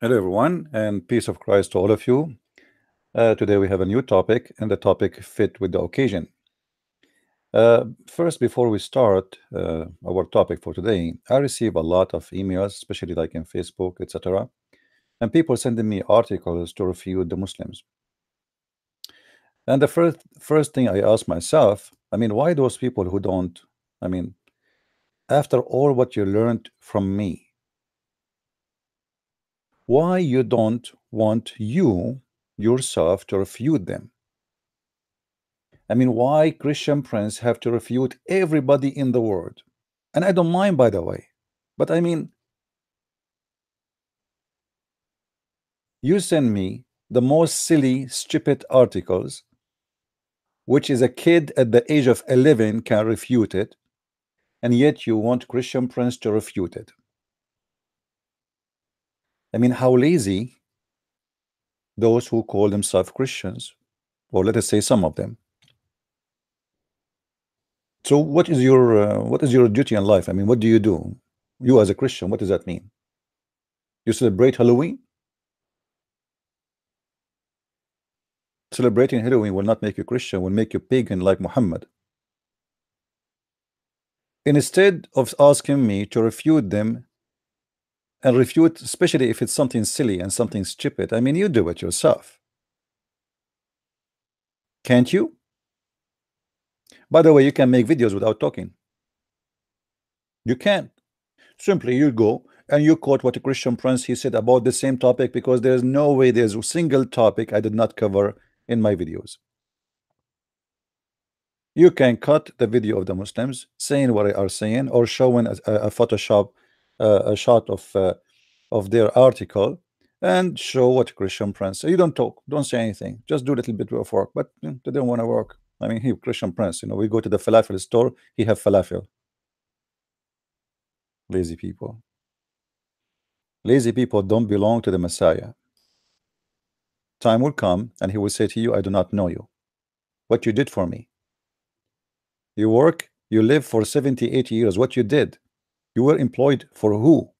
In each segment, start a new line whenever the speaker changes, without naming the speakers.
Hello, everyone, and peace of Christ to all of you. Today we have a new topic, and the topic fit with the occasion. First, before we start our topic for today, I receive a lot of emails, especially like in Facebook, etc., and people sending me articles to refute the Muslims. And the first thing I ask myself, I mean, why those people who don't? I mean, after all what you learned from me, why you don't want you yourself to refute them? I mean, why Christian Prince have to refute everybody in the world? And I don't mind, by the way. But I mean, you send me the most silly, stupid articles, which is a kid at the age of 11 can refute it, and yet you want Christian Prince to refute it. I mean, how lazy those who call themselves Christians, or let us say some of them. So what is your duty in life? I mean, what do? You as a Christian, what does that mean? You celebrate Halloween? Celebrating Halloween will not make you Christian, will make you pagan like Muhammad. Instead of asking me to refute them and refute, especially if it's something silly and something stupid, I mean, you do it yourself. Can't you? By the way, you can make videos without talking. You can. Simply you go and you quote what a Christian Prince he said about the same topic, because there's no way there's a single topic I did not cover in my videos. You can cut the video of the Muslims saying what they are saying, or showing a Photoshop a shot of their article, and show what Christian Prince. So you don't talk, don't say anything, just do a little bit of work. But they don't want to work. I mean, he Christian Prince, we go to the falafel store, he have falafel. Lazy people. Lazy people don't belong to the Messiah. Time will come and he will say to you, I do not know you. What you did for me. You work, you live for 70, 80 years. What you did? You were employed for who?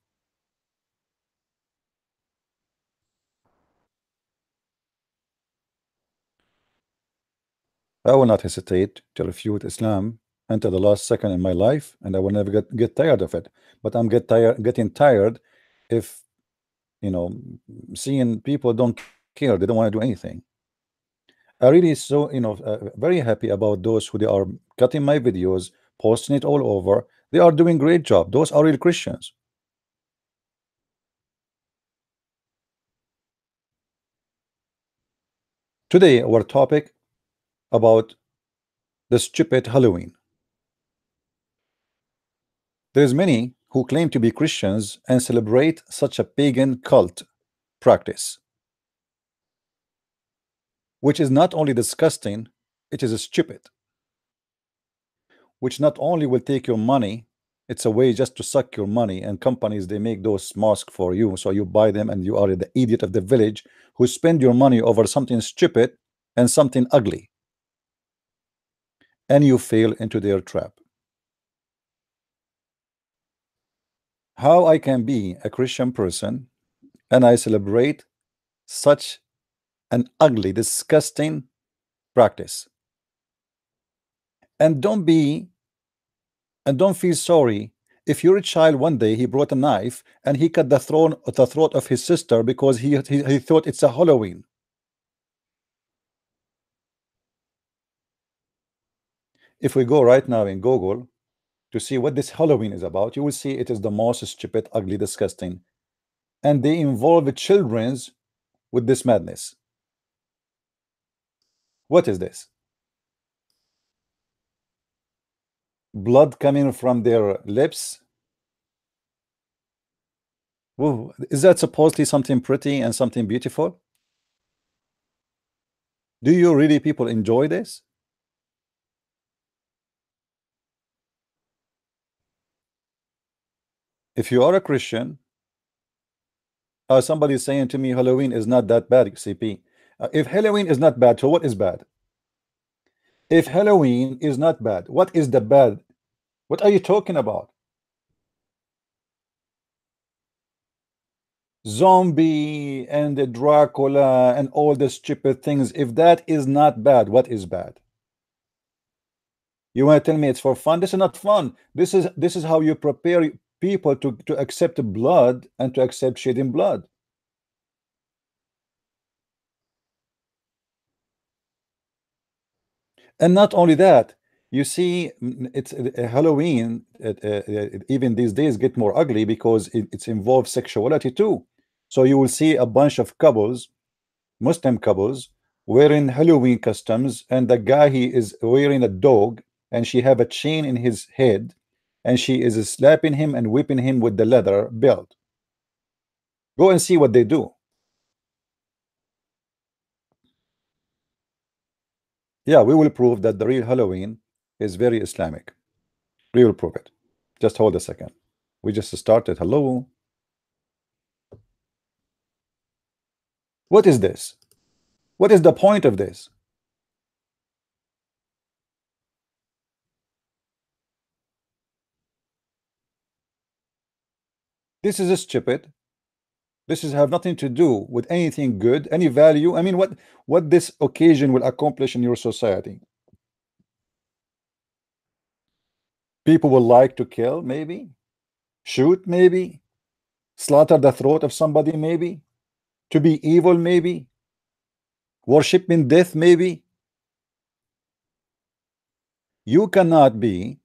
I will not hesitate to refute Islam until the last second in my life, and I will never get tired of it. But I'm getting tired if you know seeing people don't care, they don't want to do anything. I really very happy about those who they are cutting my videos, posting it all over. They are doing great job. Those are real Christians. Today our topic about the stupid Halloween. There's many who claim to be Christians and celebrate such a pagan cult practice, which is not only disgusting, it is stupid, which not only will take your money, it's a way just to suck your money, and companies they make those masks for you, so you buy them and you are the idiot of the village who spend your money over something stupid and something ugly, and you fail into their trap. How I can be a Christian person and I celebrate such an ugly, disgusting practice? And don't feel sorry if your child one day he brought a knife and he cut the throat of his sister because he thought it's a Halloween. If we go right now in Google to see what this Halloween is about, you will see it is the most stupid, ugly, disgusting, and they involve the children's with this madness. What is this? Blood coming from their lips. Whoa, is that supposedly something pretty and something beautiful? Do you really people enjoy this? If you are a Christian, somebody is saying to me Halloween is not that bad, CP. If Halloween is not bad, so what is bad? If Halloween is not bad, what is the bad? What are you talking about? zombie and the Dracula and all the stupid things, if that is not bad, what is bad? You want to tell me it's for fun? This is not fun. This is how you prepare people to accept blood and to accept shedding blood. And not only that, you see, it's Halloween. Even these days get more ugly because it involves sexuality too. So you will see a bunch of couples, Muslim couples, wearing Halloween costumes, and the guy he is wearing a dog, and she have a chain in his head, and she is slapping him and whipping him with the leather belt. Go and see what they do. Yeah, we will prove that the real Halloween is very Islamic. We will prove it. Just hold a second. We just started. Hello. What is this? What is the point of this? This is stupid. This is have nothing to do with anything good, any value. I mean, what this occasion will accomplish in your society? People will like to kill, maybe, shoot, maybe, slaughter the throat of somebody, maybe, to be evil, maybe, worshiping death, maybe. You cannot be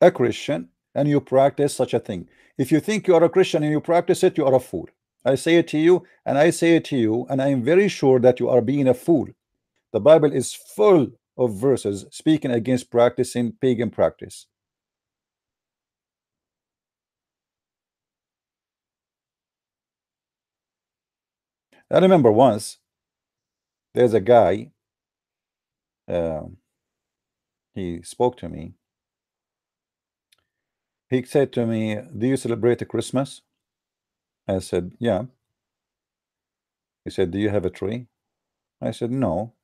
a Christian and you practice such a thing. If you think you are a Christian and you practice it, you are a fool. I say it to you, and I say it to you, and I am very sure that you are being a fool. The Bible is full of verses speaking against practicing pagan practice. I remember once there's a guy, uh, he spoke to me. He said to me, "Do you celebrate a Christmas?" I said, "Yeah." He said, "Do you have a tree?" I said, "No,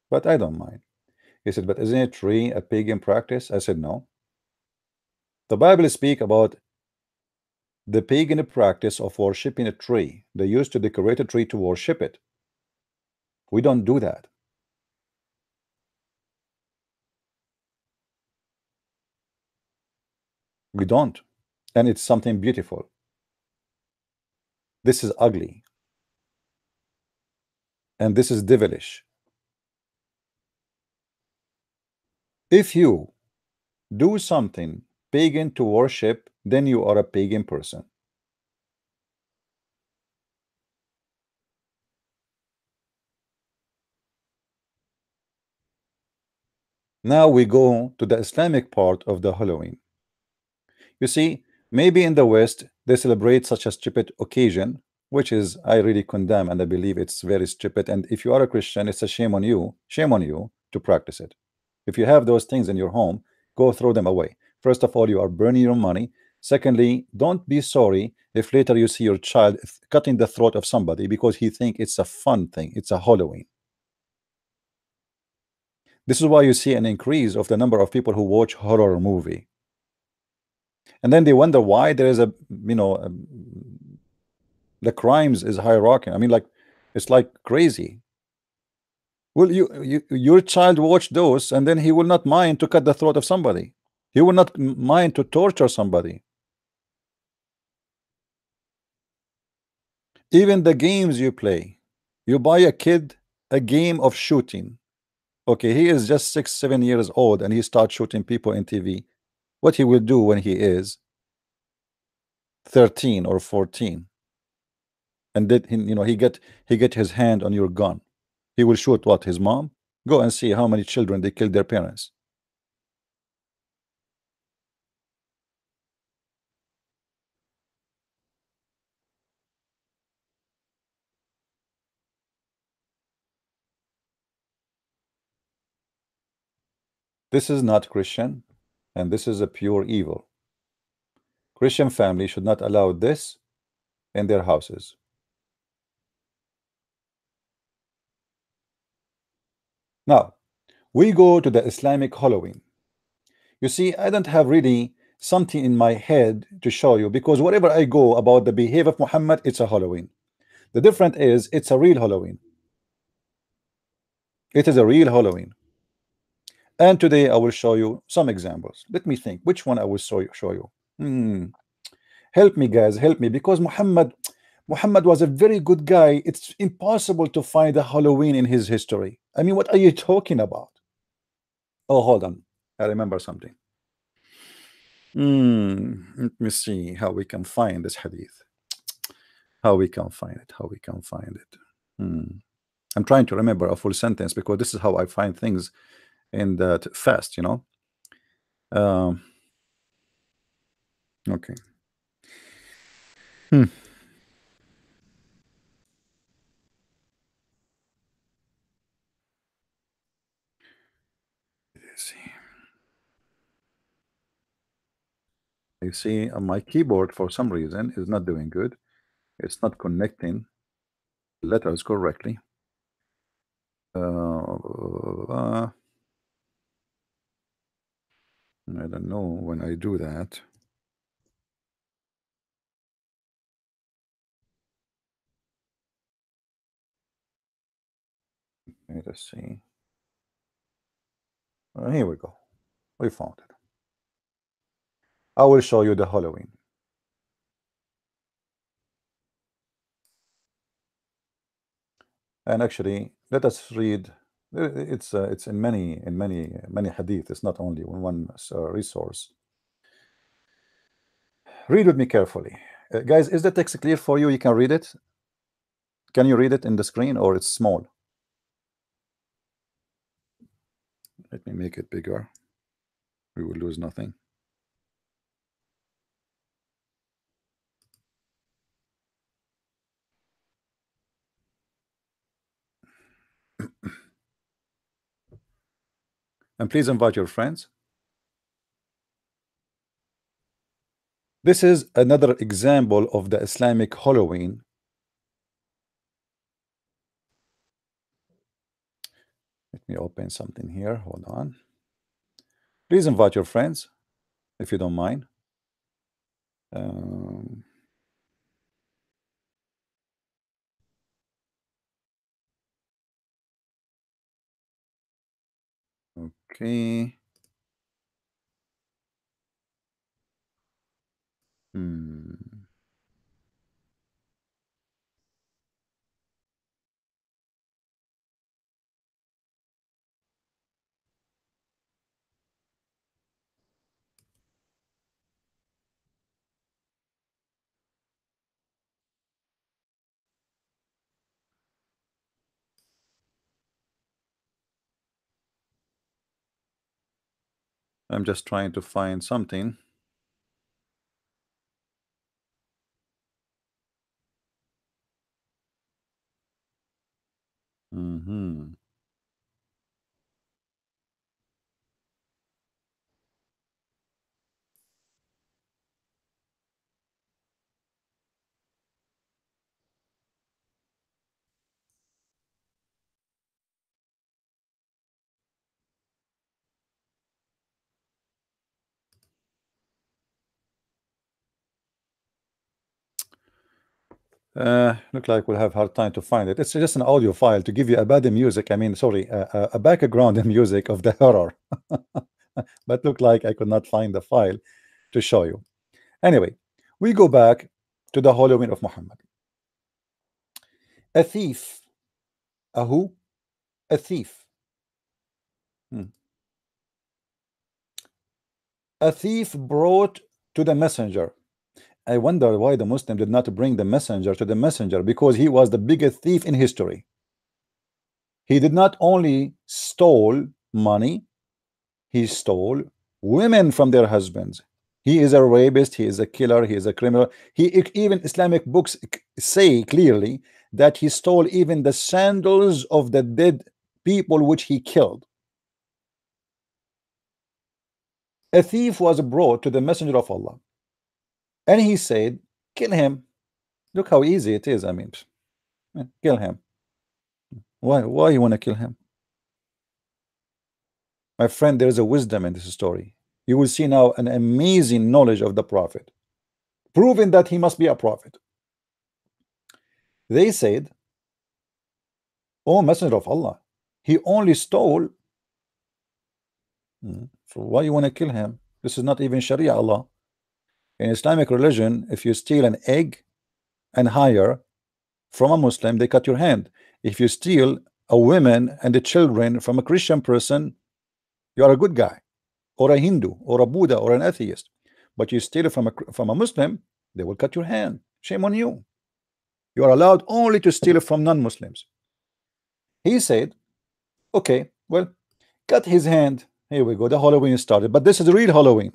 but I don't mind." He said, "But isn't a tree a pagan practice?" I said, "No." The Bible speak about the pagan practice of worshiping a tree. They used to decorate a tree to worship it. We don't do that. We don't. And it's something beautiful. This is ugly. And this is devilish. If you do something pagan to worship, then you are a pagan person. Now we go to the Islamic part of the Halloween. You see, maybe in the West they celebrate such a stupid occasion, which is I really condemn and I believe it's very stupid. And if you are a Christian, it's a shame on you to practice it. If you have those things in your home, go throw them away. First of all, you are burning your money. Secondly, don't be sorry if later you see your child cutting the throat of somebody because he think it's a fun thing. It's a Halloween. This is why you see an increase of the number of people who watch horror movie, and then they wonder why there is a the crimes is hierarchy. I mean, like, it's like crazy. Well, your child watch those, and then he will not mind to cut the throat of somebody. He will not mind to torture somebody. Even the games you play, you buy a kid a game of shooting. Okay, he is just 6 7 years old and he starts shooting people in TV. What he will do when he is 13 or 14, and that he get his hand on your gun, he will shoot what, his mom? Go and see how many children they killed their parents. This is not Christian, and this is a pure evil. Christian family should not allow this in their houses. Now we go to the Islamic Halloween. You see, I don't have really something in my head to show you, because wherever I go about the behavior of Muhammad, it's a Halloween. The difference is it's a real Halloween. It is a real Halloween. And today I will show you some examples. Let me think which one I will show you. Help me, guys, help me, because Muhammad was a very good guy. It's impossible to find a Halloween in his history. I mean, what are you talking about? Oh, hold on. I remember something. Let me see how we can find this hadith. How we can find it. How we can find it. I'm trying to remember a full sentence because this is how I find things in that fast, you know. Okay. Let's see. You see, my keyboard for some reason is not doing good. It's not connecting letters correctly. I don't know when I do that. Let us see. Here we go. We found it. I will show you the Halloween. And actually, let us read. It's in many hadith. It's not only one resource. Read with me carefully, guys. Is the text clear for you? You can read it. Can you read it in the screen, or it's small? Let me make it bigger. We will lose nothing. And please invite your friends. This is another example of the Islamic Halloween. Let me open something here. Hold on. Please invite your friends if you don't mind. Okay. I'm just trying to find something. Look like we'll have hard time to find it. It's just an audio file to give you a bad music. I mean, sorry, a background music of the horror. But look like I could not find the file to show you. Anyway, we go back to the Halloween of Muhammad. A thief. A who? A thief. A thief brought to the messenger. I wonder why the Muslim did not bring the messenger to the messenger, because he was the biggest thief in history. He did not only stole money, he stole women from their husbands. He is a rapist, he is a killer, he is a criminal. Even Islamic books say clearly that he stole even the sandals of the dead people which he killed. A thief was brought to the messenger of Allah, and he said, kill him. Look how easy it is. I mean, kill him. Why you want to kill him? My friend, there is a wisdom in this story. you will see now an amazing knowledge of the prophet, proving that he must be a prophet. They said, "Oh, messenger of Allah, he only stole." So why you want to kill him? This is not even Sharia Allah. In Islamic religion, if you steal an egg and higher from a Muslim, they cut your hand. If you steal a woman and the children from a Christian person, you are a good guy, or a Hindu, or a Buddha, or an atheist. But you steal it from a Muslim, they will cut your hand. Shame on you. You are allowed only to steal it from non-Muslims. He said, okay, well, cut his hand. Here we go. The Halloween started, but this is the real Halloween.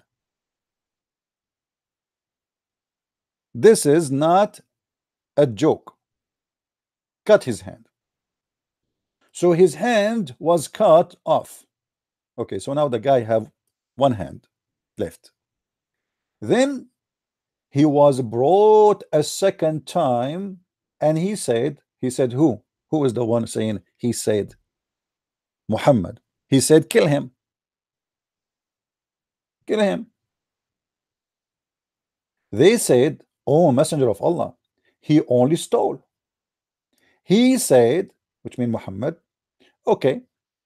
This is not a joke. Cut his hand. So his hand was cut off. Okay, so now the guy have one hand left. Then he was brought a second time, and he said, who? Who is the one saying he said? Muhammad. He said, kill him. Kill him. They said, oh, messenger of Allah, he only stole. He said, which means Muhammad, okay,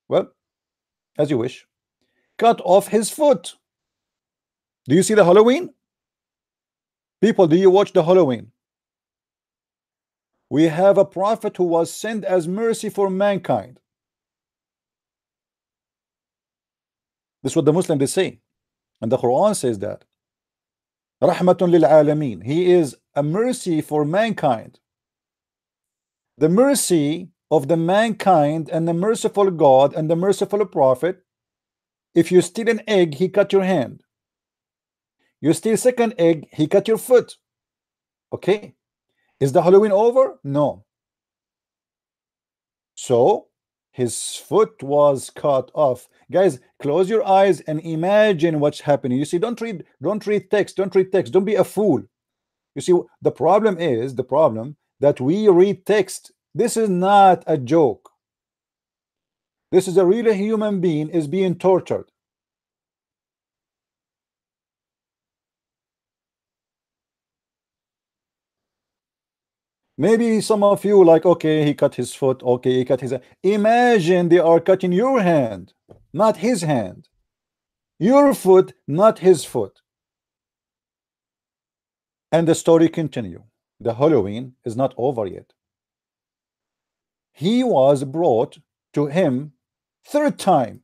well, as you wish. Cut off his foot. Do you see the Halloween? People, do you watch the Halloween? We have a prophet who was sent as mercy for mankind. This is what the Muslims they say. And the Quran says that. Rahmatun lil alameen. He is a mercy for mankind. The mercy of the mankind and the merciful God and the merciful prophet. If you steal an egg, he cut your hand. You steal second egg, he cut your foot. Okay. Is the Halloween over? No. So his foot was cut off. Guys, close your eyes and imagine what's happening. You see, don't read text, don't be a fool. You see, the problem that we read text. This is not a joke. This is a real human being is being tortured. Maybe some of you like, okay, he cut his foot, okay, he cut his hand. Imagine they are cutting your hand, not his hand. Your foot, not his foot. And the story continue. The Halloween is not over yet. He was brought to him third time.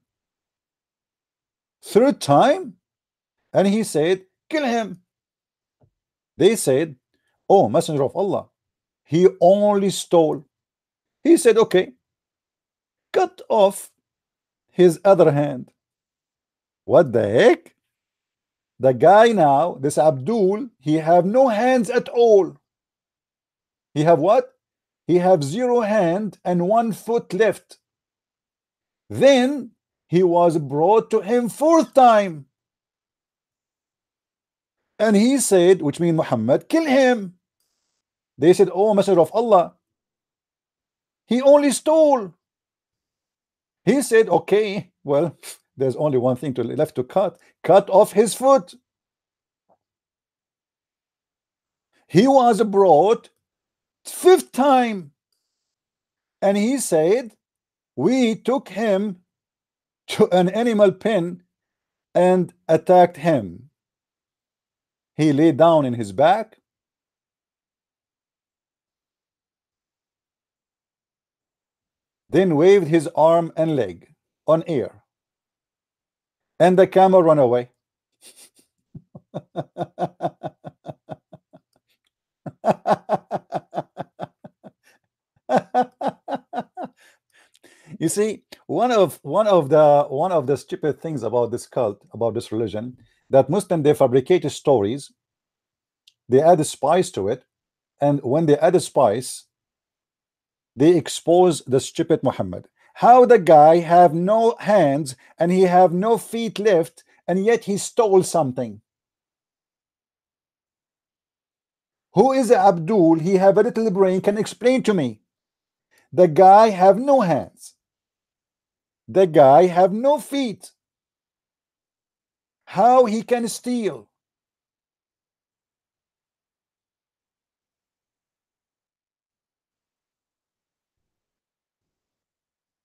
Third time? And he said, kill him. They said, oh, messenger of Allah, he only stole. He said, okay, cut off his other hand. What the heck? The guy now, this Abdul, he have no hands at all. He have what? He have 0 hand and 1 foot left. Then he was brought to him 4th time. And he said, which means Muhammad, kill him. They said, oh, messenger of Allah, he only stole. He said, okay, well, there's only one thing left to cut off his foot. He was brought 5th time, and he said, we took him to an animal pen and attacked him. He lay down in his back. Then waved his arm and leg on air, and the camel ran away. You see, one of the stupid things about this cult, about this religion, that Muslim, they fabricate stories, they add a spice to it, and when they add a spice, they expose the stupid Muhammad. How the guy have no hands and he have no feet left, and yet he stole something. Who is Abdul? He have a little brain, can explain to me. The guy have no hands. The guy have no feet. how he can steal.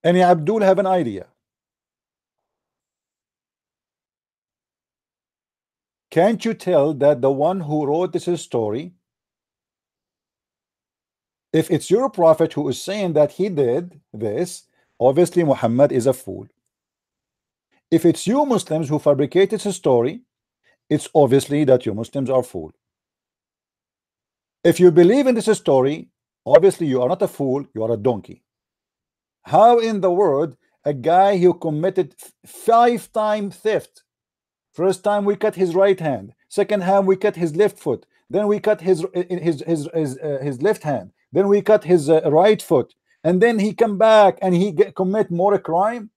Any Abdul have an idea? Can't you tell that the one who wrote this story, if it's your prophet who is saying that he did this, obviously Muhammad is a fool. If it's you Muslims who fabricated this story, it's obviously that you Muslims are fool. If you believe in this story, obviously you are not a fool, you are a donkey. How in the world a guy who committed 5-time theft, first time we cut his right hand, second time we cut his left foot, then we cut his left hand, then we cut his right foot, and then he come back and he commit more crime,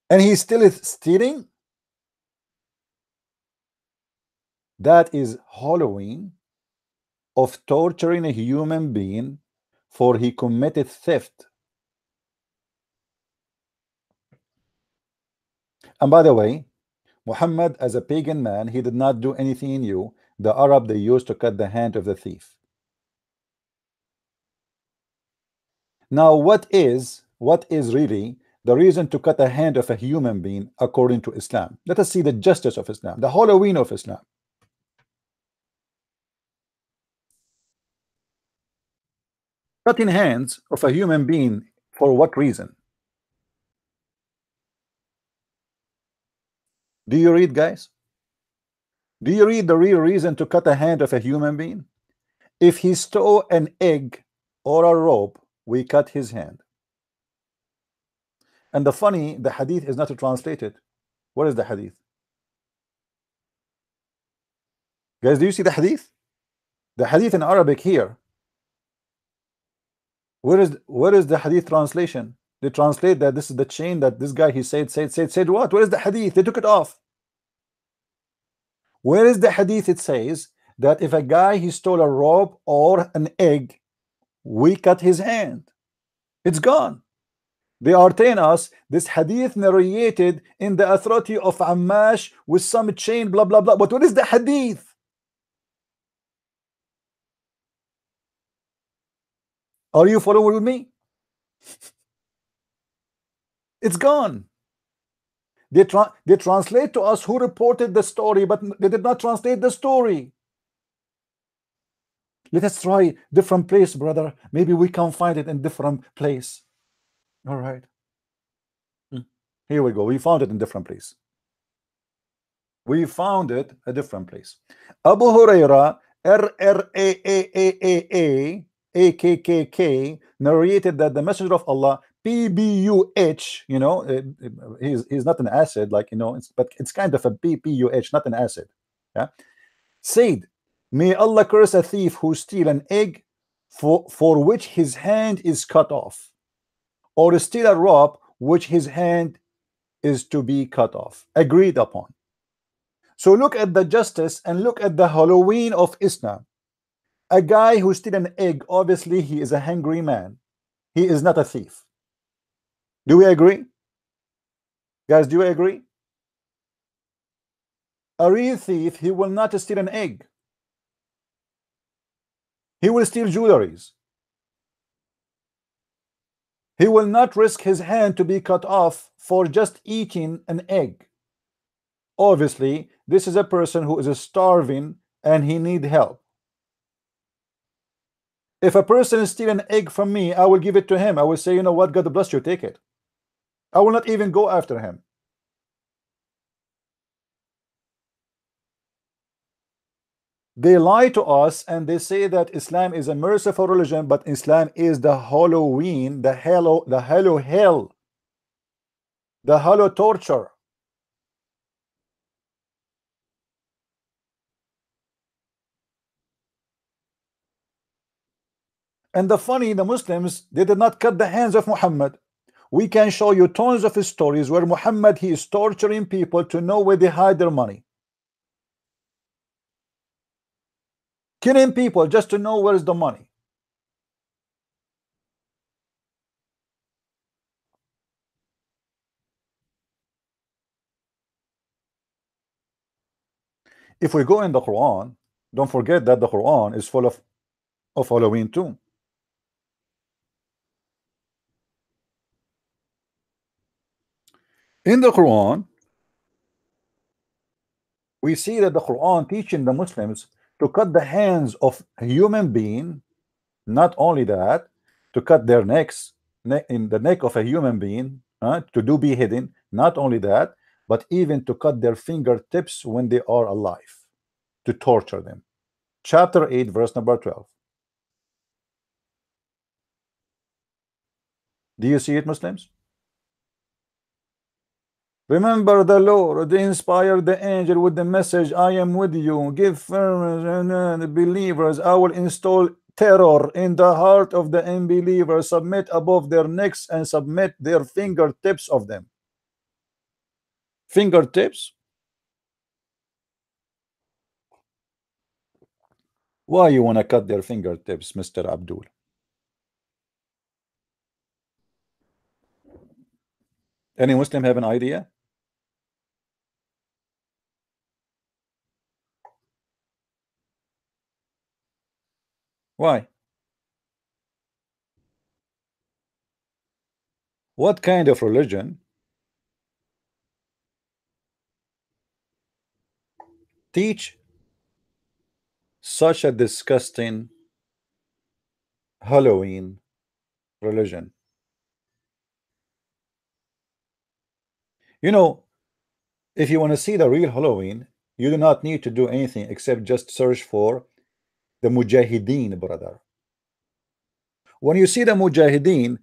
and he still is stealing? That is Halloween of torturing a human being for he committed theft. And by the way, Muhammad, as a pagan man, he did not do anything new. The Arab, they used to cut the hand of the thief. Now, what is really the reason to cut the hand of a human being according to Islam? Let us see the justice of Islam, the Halloween of Islam. Cutting hands of a human being for what reason? Do you read, guys? Do you read the real reason to cut the hand of a human being? If he stole an egg or a rope, we cut his hand. And the hadith is not translated. What is the hadith? Guys, do you see the hadith? The hadith in Arabic here. Where is the hadith translation? They translate that this is the chain that this guy he said what? Where is the hadith? They took it off. Where is the hadith? It says that if a guy he stole a rope or an egg, we cut his hand. It's gone. They are telling us this hadith narrated in the authority of Ammash with some chain, blah blah blah. But what is the hadith? Are you following with me? It's gone. They translate to us who reported the story, but they did not translate the story. Let us try different place, brother. Maybe we can find it in different place. All right. Here we go. We found it in different place. We found it a different place. Abu Huraira, RRAAAAAKKK, narrated that the Messenger of Allah, PBUH, you know, he's not an acid, like, you know, but it's kind of a PBUH, not an acid. Yeah, said, may Allah curse a thief who steal an egg for which his hand is cut off, or steal a rope which his hand is to be cut off. Agreed upon. So look at the justice and look at the Halloween of Islam. A guy who steal an egg, obviously he is a hungry man. He is not a thief. Do we agree? Guys, do you agree? A real thief, he will not steal an egg. He will steal jewelries. He will not risk his hand to be cut off for just eating an egg. Obviously, this is a person who is starving and he need help. If a person is stealing an egg from me, I will give it to him. I will say, you know what, God bless you, take it. I will not even go after him. They lie to us and they say that Islam is a merciful religion, but Islam is the Halloween, the hello hell, the hello torture. And the Muslims, they did not cut the hands of Muhammad. We can show you tons of stories where Muhammad, he is torturing people to know where they hide their money. Killing people just to know where is the money. If we go in the Quran, don't forget that the Quran is full of Halloween too. In the Quran, we see that the Quran teaching the Muslims to cut the hands of a human being. Not only that, to cut their necks, in the neck of a human being, to do beheading. Not only that, but even to cut their fingertips when they are alive, to torture them. Chapter 8, verse number 12. Do you see it, Muslims? Remember the Lord inspired the angel with the message, I am with you. Give firm and believers. I will install terror in the heart of the unbelievers. Submit above their necks and submit their fingertips of them. Fingertips? Why you want to cut their fingertips, Mr. Abdul? Any Muslim have an idea? Why? What kind of religion teach such a disgusting Halloween religion? You know, if you want to see the real Halloween, you do not need to do anything except just search for the Mujahideen, brother. When you see the Mujahideen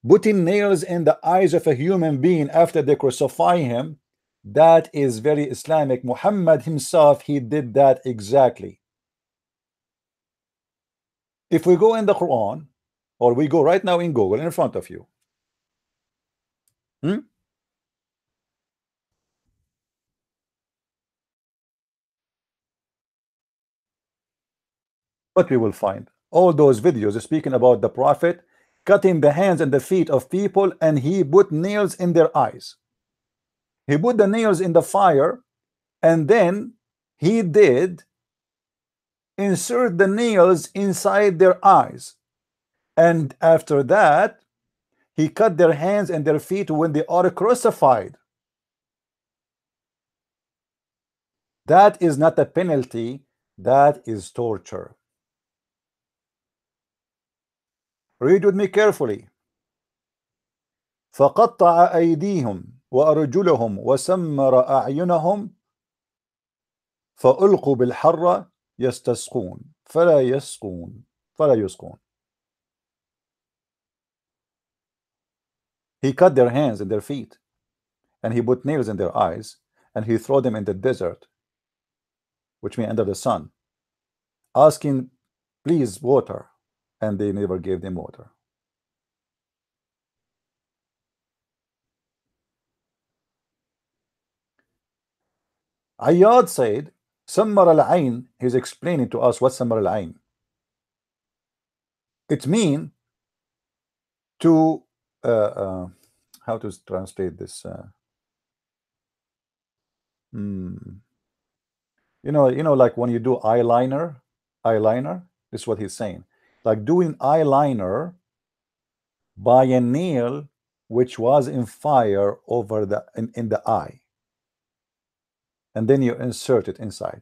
putting nails in the eyes of a human being after they crucify him, that is very Islamic. Muhammad himself, he did that exactly. If we go in the Quran, or we go right now in Google in front of you, what we will find? All those videos speaking about the Prophet cutting the hands and the feet of people, and he put nails in their eyes. He put the nails in the fire, and then he did insert the nails inside their eyes, and after that he cut their hands and their feet when they are crucified. That is not a penalty, that is torture. Read with me carefully. فقطع أيديهم وأرجلهم وسمر أعينهم فألقوا بالحرة يستسقون فلا يسقون. He cut their hands and their feet, and he put nails in their eyes, and he threw them in the desert, which means under the sun, asking please water, and they never gave them water. Ayyad said Sammar al-Ain. He's explaining to us what Sammar al-Ain. It means to how to translate this? You know, like when you do eyeliner, this is what he's saying. Like doing eyeliner by a nail which was in fire over the in the eye, and then you insert it inside.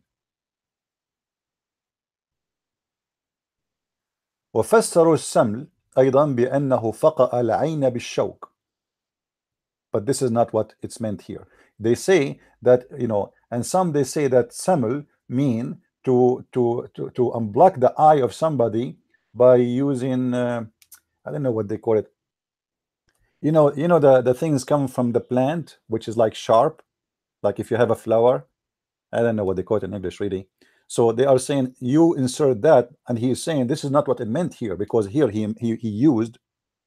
وفسروا السمل أيضا بأنه فقأ العين بالشوك. But this is not what it's meant here. They say that, you know, and some they say that saml mean to unblock the eye of somebody by using I don't know what they call it. You know the things come from the plant, which is like sharp, like if you have a flower. I don't know what they call it in English really. So they are saying you insert that, and he is saying this is not what it meant here, because here he used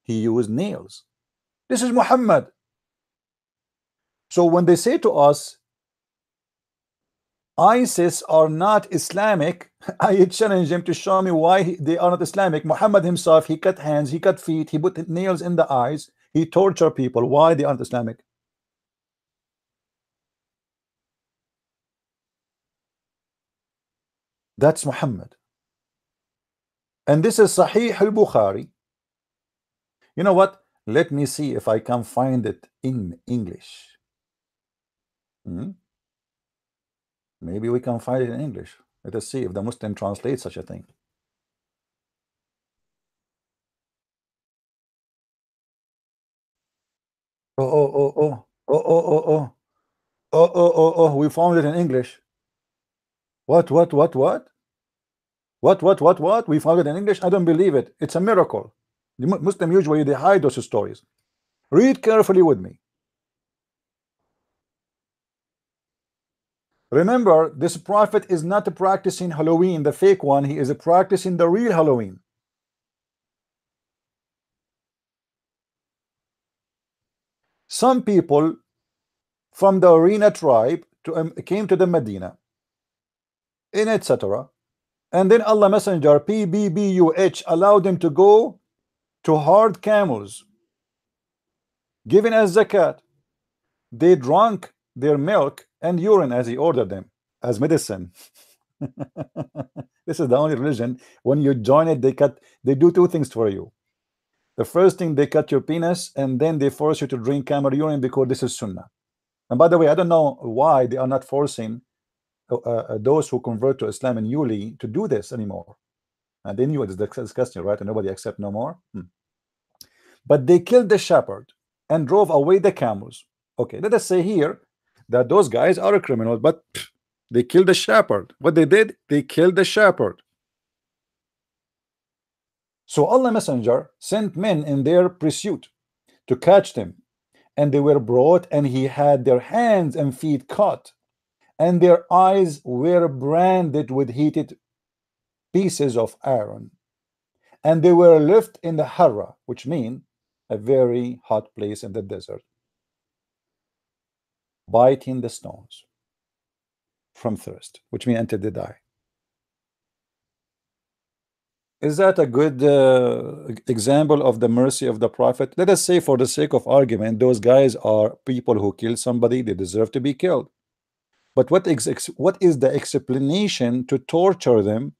nails. This is Muhammad. So when they say to us ISIS are not Islamic, I challenge them to show me why they are not Islamic. Muhammad himself, he cut hands, he cut feet, he put nails in the eyes, he tortured people. Why they aren't Islamic? That's Muhammad. And this is Sahih al-Bukhari. You know what? Let me see if I can find it in English. Maybe we can find it in English. Let us see if the Muslim translates such a thing. Oh, oh, oh, oh, oh, oh, oh, oh, oh, oh, oh, oh, we found it in English. What? What? We found it in English? I don't believe it. It's a miracle. The Muslim usually they hide those stories. Read carefully with me. Remember, this prophet is not practicing Halloween, the fake one. He is practicing the real Halloween. Some people from the Arena tribe came to the Medina, in etc. And then Allah Messenger, PBBUH, allowed them to go to hard camels, given as zakat. They drank their milk and urine as he ordered them, as medicine. This is the only religion, when you join it, they do two things for you. The first thing, they cut your penis, and then they force you to drink camel urine because this is sunnah. And by the way, I don't know why they are not forcing those who convert to Islam in Yuli to do this anymore. And they knew it's disgusting, right? And nobody accept no more. But they killed the shepherd and drove away the camels. Okay, let us say here that those guys are a criminal, but they killed the shepherd. What they did, they killed the shepherd. So Allah Messenger sent men in their pursuit to catch them, and they were brought, and he had their hands and feet cut, and their eyes were branded with heated pieces of iron, and they were left in the Harra, which means a very hot place in the desert, biting the stones from thirst, which means until they die. Is that a good example of the mercy of the prophet? Let us say, for the sake of argument, those guys are people who killed somebody, they deserve to be killed. But what is the explanation to torture them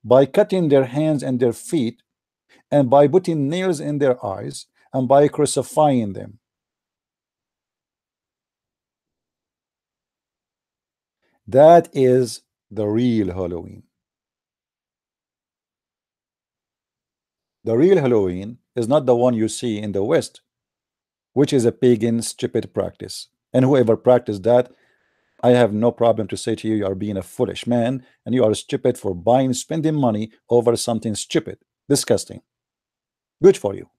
by cutting their hands and their feet, and by putting nails in their eyes, and by crucifying them? That is the real Halloween. The real Halloween is not the one you see in the West, which is a pagan, stupid practice. And whoever practiced that, I have no problem to say to you, you are being a foolish man, and you are stupid for spending money over something stupid, disgusting. Good for you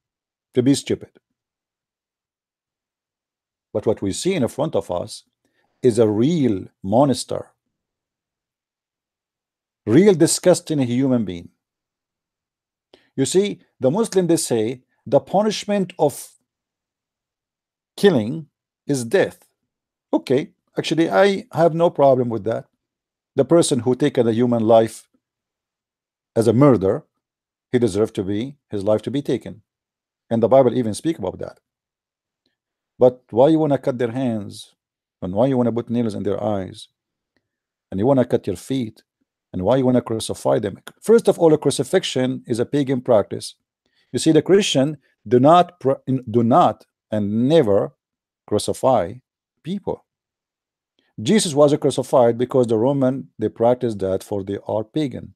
to be stupid. But what we see in front of us is a real monster, real disgusting human being. You see, the Muslim, they say the punishment of killing is death. Okay, actually, I have no problem with that. The person who taken a human life as a murder, he deserves to be his life to be taken, and the Bible even speak about that. But why you want to cut their hands, and why you want to put nails in their eyes, and you want to cut your feet, and why you want to crucify them? First of all, a crucifixion is a pagan practice. You see, the Christian do not and never crucify people. Jesus was crucified because the Roman, they practiced that, for they are pagan.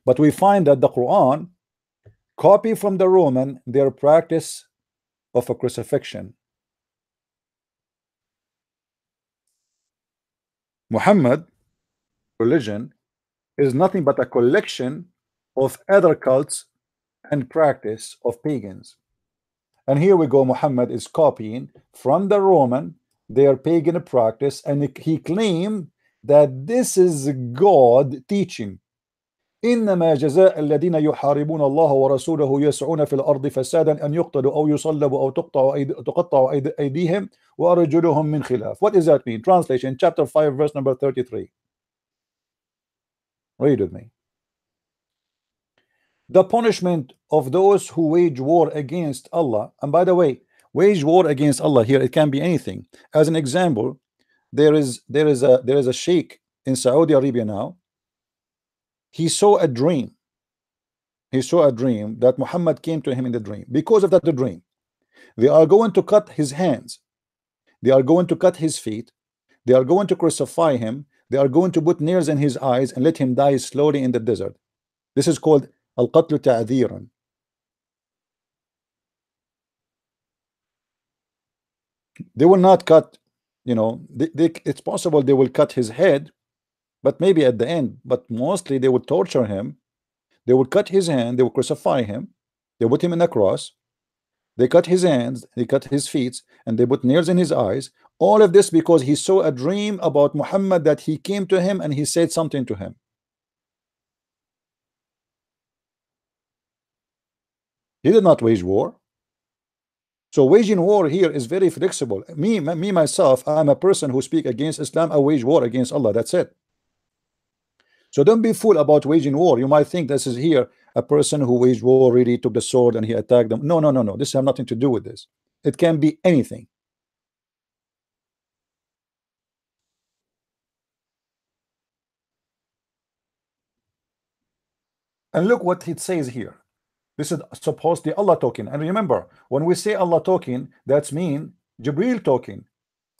But we find that the Quran copy from the Roman their practice of a crucifixion. Muhammad religion is nothing but a collection of other cults and practice of pagans. And here we go, Muhammad is copying from the Roman their pagan practice, and he claimed that this is God teaching. إنما جزاء الذين يحاربون الله ورسوله يسعون في الأرض فسادا أن يقتلوا أو يصلبوا أو تقطع أيديهم وأرجلهم من خلاف. What does that mean? Translation, chapter 5, verse number 33. Read with me. The punishment of those who wage war against Allah. And by the way, wage war against Allah here, it can be anything. As an example, there is a sheikh in Saudi Arabia now. he saw a dream. He saw a dream that Muhammad came to him in the dream. Because of that the dream, they are going to cut his hands, they are going to cut his feet, they are going to crucify him, they are going to put nails in his eyes and let him die slowly in the desert. This is called al-qatl ta'dhiran. They will not cut, you know, it's possible they will cut his head, but maybe at the end, but mostly they would torture him. They would cut his hand, they would crucify him, they put him in a cross, they cut his hands, they cut his feet, and they put nails in his eyes. All of this because he saw a dream about Muhammad, that he came to him and he said something to him. He did not wage war. So waging war here is very flexible. Me myself, I'm a person who speak against Islam. I wage war against Allah. That's it. So don't be fooled about waging war. You might think this is here a person who waged war, really took the sword and he attacked them. No, no, no, no. This has nothing to do with this. It can be anything. And look what it says here. This is supposedly Allah talking. And remember, when we say Allah talking, that's mean Jibril talking.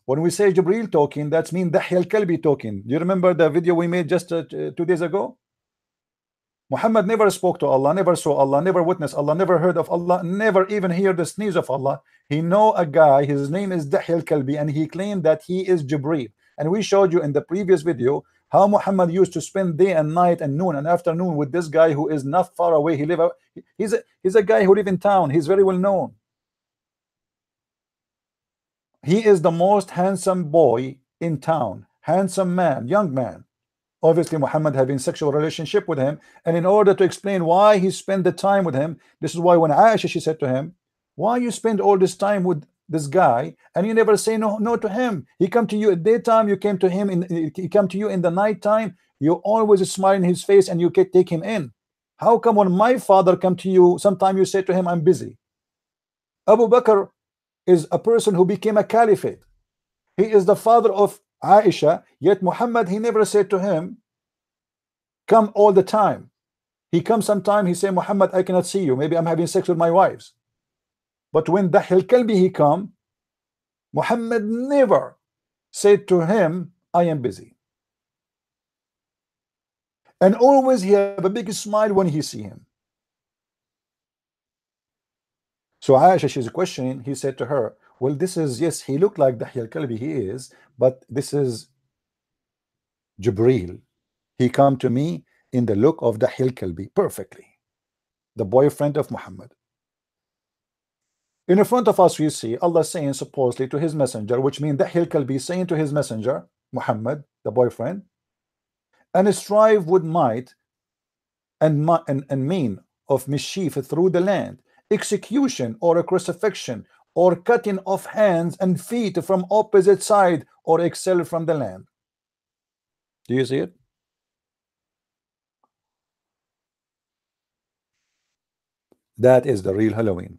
When we say Jibril talking, that's mean Dahya al-Kalbi talking. Do you remember the video we made just 2 days ago? Muhammad never spoke to Allah, never saw Allah, never witnessed Allah, never heard of Allah, never even heard the sneeze of Allah. He know a guy, his name is Dahya al-Kalbi, and he claimed that he is Jibril. And we showed you in the previous video how Muhammad used to spend day and night and noon and afternoon with this guy who is not far away. He's a guy who live in town. He's very well known. He is the most handsome boy in town, handsome man, young man. Obviously Muhammad having sexual relationship with him, and in order to explain why he spent the time with him, this is why when Aisha, she said to him, why you spend all this time with this guy and you never say no to him? He come to you at daytime, you came to him he come to you in the night time, you always smile in his face and you can take him in. How come when my father come to you, sometime you say to him, I'm busy? Abu Bakr is a person who became a caliphate. He is the father of Aisha, yet Muhammad, he never said to him, come all the time. He comes sometime, he say, Muhammad, I cannot see you, maybe I'm having sex with my wives. But when Dahya al-Kalbi he come, Muhammad never said to him, I am busy. And always he have a big smile when he see him. So Aisha, she's questioning, he said to her, well, this is, yes, he looked like Dahya al-Kalbi, he is, but this is Jibril. He come to me in the look of Dahya al-Kalbi, perfectly, the boyfriend of Muhammad. In front of us we see Allah saying supposedly to his messenger, which means Dahya al-Kalbi saying to his messenger Muhammad, the boyfriend, and strive with might and mean of mischief through the land, execution or a crucifixion or cutting off hands and feet from opposite side or excel from the land. Do you see it? That is the real Halloween.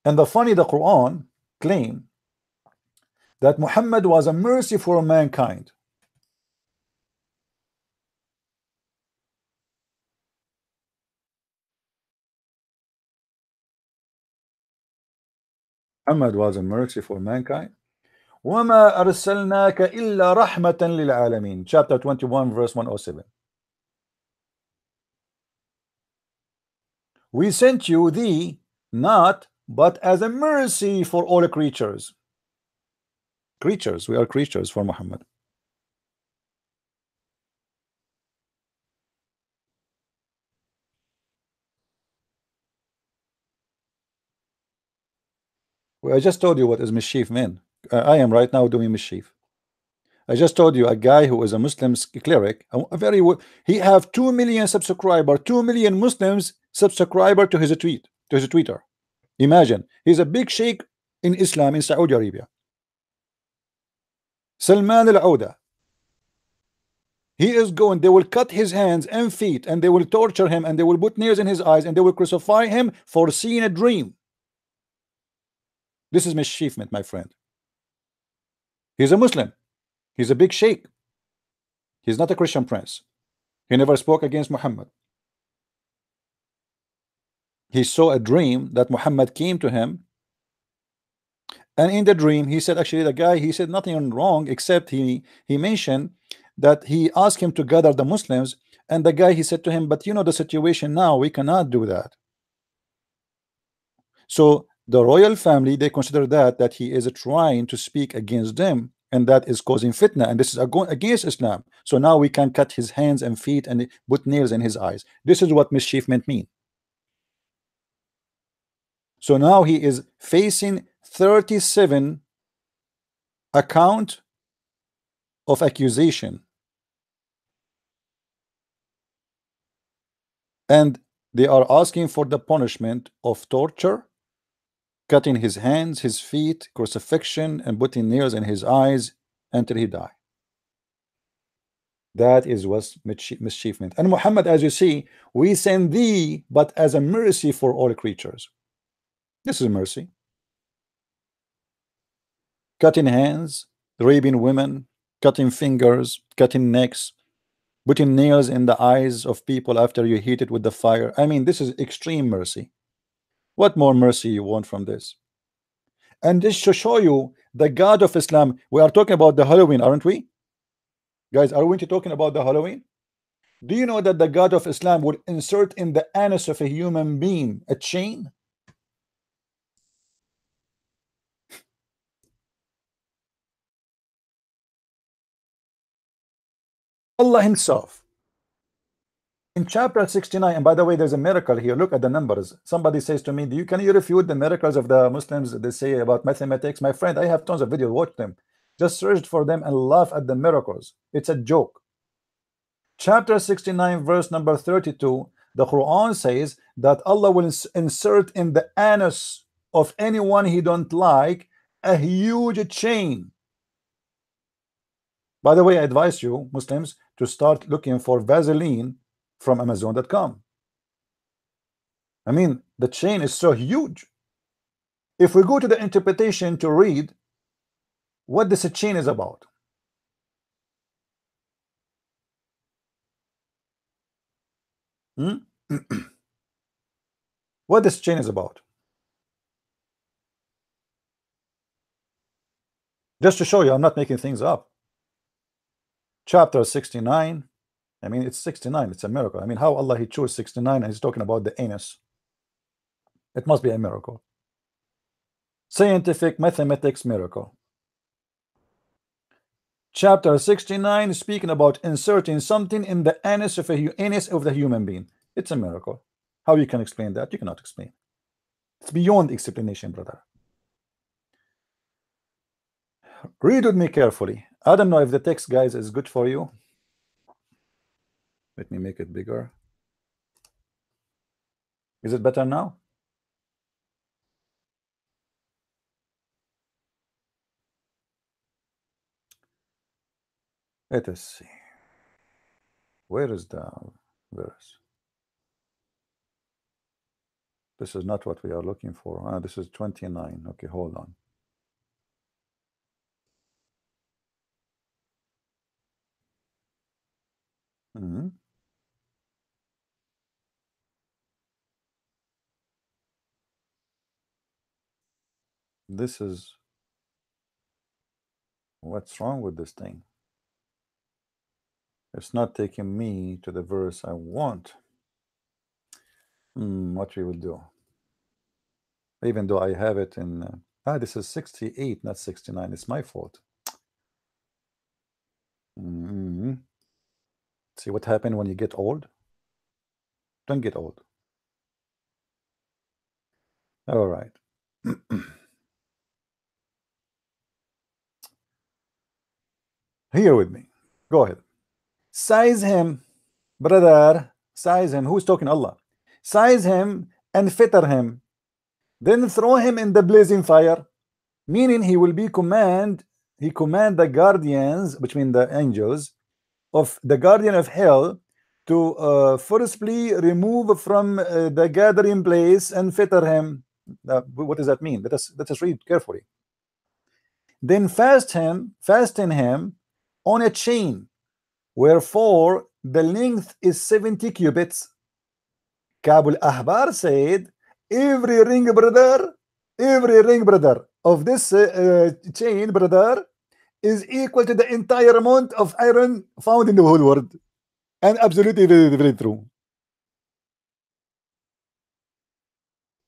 And the funny, the Quran claim that Muhammad was a mercy for mankind. Muhammad was a mercy for mankind. وَمَا أَرْسَلْنَاكَ إِلَّا رَحْمَةً لِلْعَالَمِينَ. Chapter 21, verse 107. We sent you thee not but as a mercy for all creatures. Creatures, we are creatures for Muhammad. Well, I just told you what is mischief mean. I am right now doing mischief. I just told you a guy who is a Muslim cleric, he have 2 million subscriber, 2 million Muslims subscriber to his tweet, to his Twitter. Imagine, he's a big sheikh in Islam in Saudi Arabia. Salman al-Auda. He is going, they will cut his hands and feet and they will torture him and they will put nails in his eyes and they will crucify him for seeing a dream. This is mischief, my friend. He's a Muslim. He's a big sheikh. He's not a Christian prince. He never spoke against Muhammad. He saw a dream that Muhammad came to him, and in the dream he said, actually the guy, he said nothing wrong, except he mentioned that he asked him to gather the Muslims, and the guy, he said to him, but you know the situation now, we cannot do that. So the royal family, they consider that he is trying to speak against them, and that is causing fitna, and this is against Islam. So now we can cut his hands and feet and put nails in his eyes. This is what mischievement mean. So now he is facing 37 account of accusation, and they are asking for the punishment of torture, cutting his hands, his feet, crucifixion, and putting nails in his eyes until he die. That is what's mischievement. And Muhammad, as you see, we send thee but as a mercy for all creatures. This is mercy. Cutting hands, raping women, cutting fingers, cutting necks, putting nails in the eyes of people after you heat it with the fire. I mean, this is extreme mercy. What more mercy you want from this? And this to show you the God of Islam. We are talking about the Halloween, aren't we? Guys, are we talking about the Halloween? Do you know that the God of Islam would insert in the anus of a human being a chain? Allah himself in chapter 69, and by the way, there's a miracle here. Look at the numbers. Somebody says to me, can you refute the miracles of the Muslims they say about mathematics? My friend, I have tons of videos. Watch them. Just search for them and laugh at the miracles. It's a joke. Chapter 69, verse number 32, the Quran says that Allah will insert in the anus of anyone he don't like a huge chain. By the way, I advise you, Muslims, to start looking for Vaseline from Amazon.com. I mean, the chain is so huge. If we go to the interpretation to read what this chain is about, what this chain is about, just to show you I'm not making things up. Chapter 69, I mean, it's 69, it's a miracle. I mean, how Allah he chose 69 and he's talking about the anus? It must be a miracle. Scientific mathematics miracle. Chapter 69 is speaking about inserting something in the anus of the human being. It's a miracle. How you can explain that? You cannot explain. It's beyond explanation, brother. Read with me carefully. I don't know if the text, guys, is good for you. Let me make it bigger. Is it better now? Let us see. Where is the verse? This is not what we are looking for. This is 29. Okay, hold on. This is what's wrong with this thing. It's not taking me to the verse I want. What we will do, even though I have it in this is 68, not 69. It's my fault. See what happened when you get old? Don't get old. All right. Here with me. Go ahead. Size him, brother. Size him. Who's talking? Allah. Size him and fetter him. Then throw him in the blazing fire. Meaning he will be command the guardians, which mean the angels, of the guardian of hell to forcibly remove from the gathering place and fetter him. What does that mean? Let us read carefully. Then fasten him on a chain, wherefore the length is 70 cubits. Kabul Ahbar said, every ring, brother, of this chain, brother, is equal to the entire amount of iron found in the whole world. And absolutely very, very true.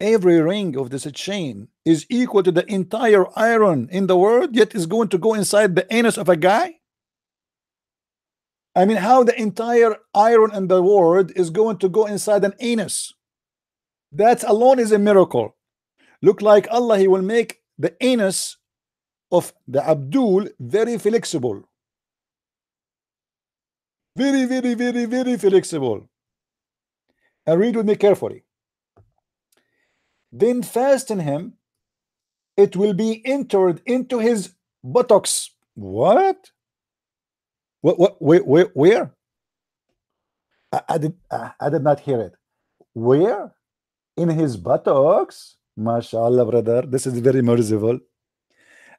Every ring of this chain is equal to the entire iron in the world, yet is going to go inside the anus of a guy. I mean, how the entire iron in the world is going to go inside an anus? That alone is a miracle. Look like Allah, He will make the anus of the Abdul very flexible. Very, very, very, very flexible. And read with me carefully. Then fasten him, it will be entered into his buttocks. What? What? Where? I did not hear it. Where? In his buttocks? MashaAllah, brother. This is very merciful.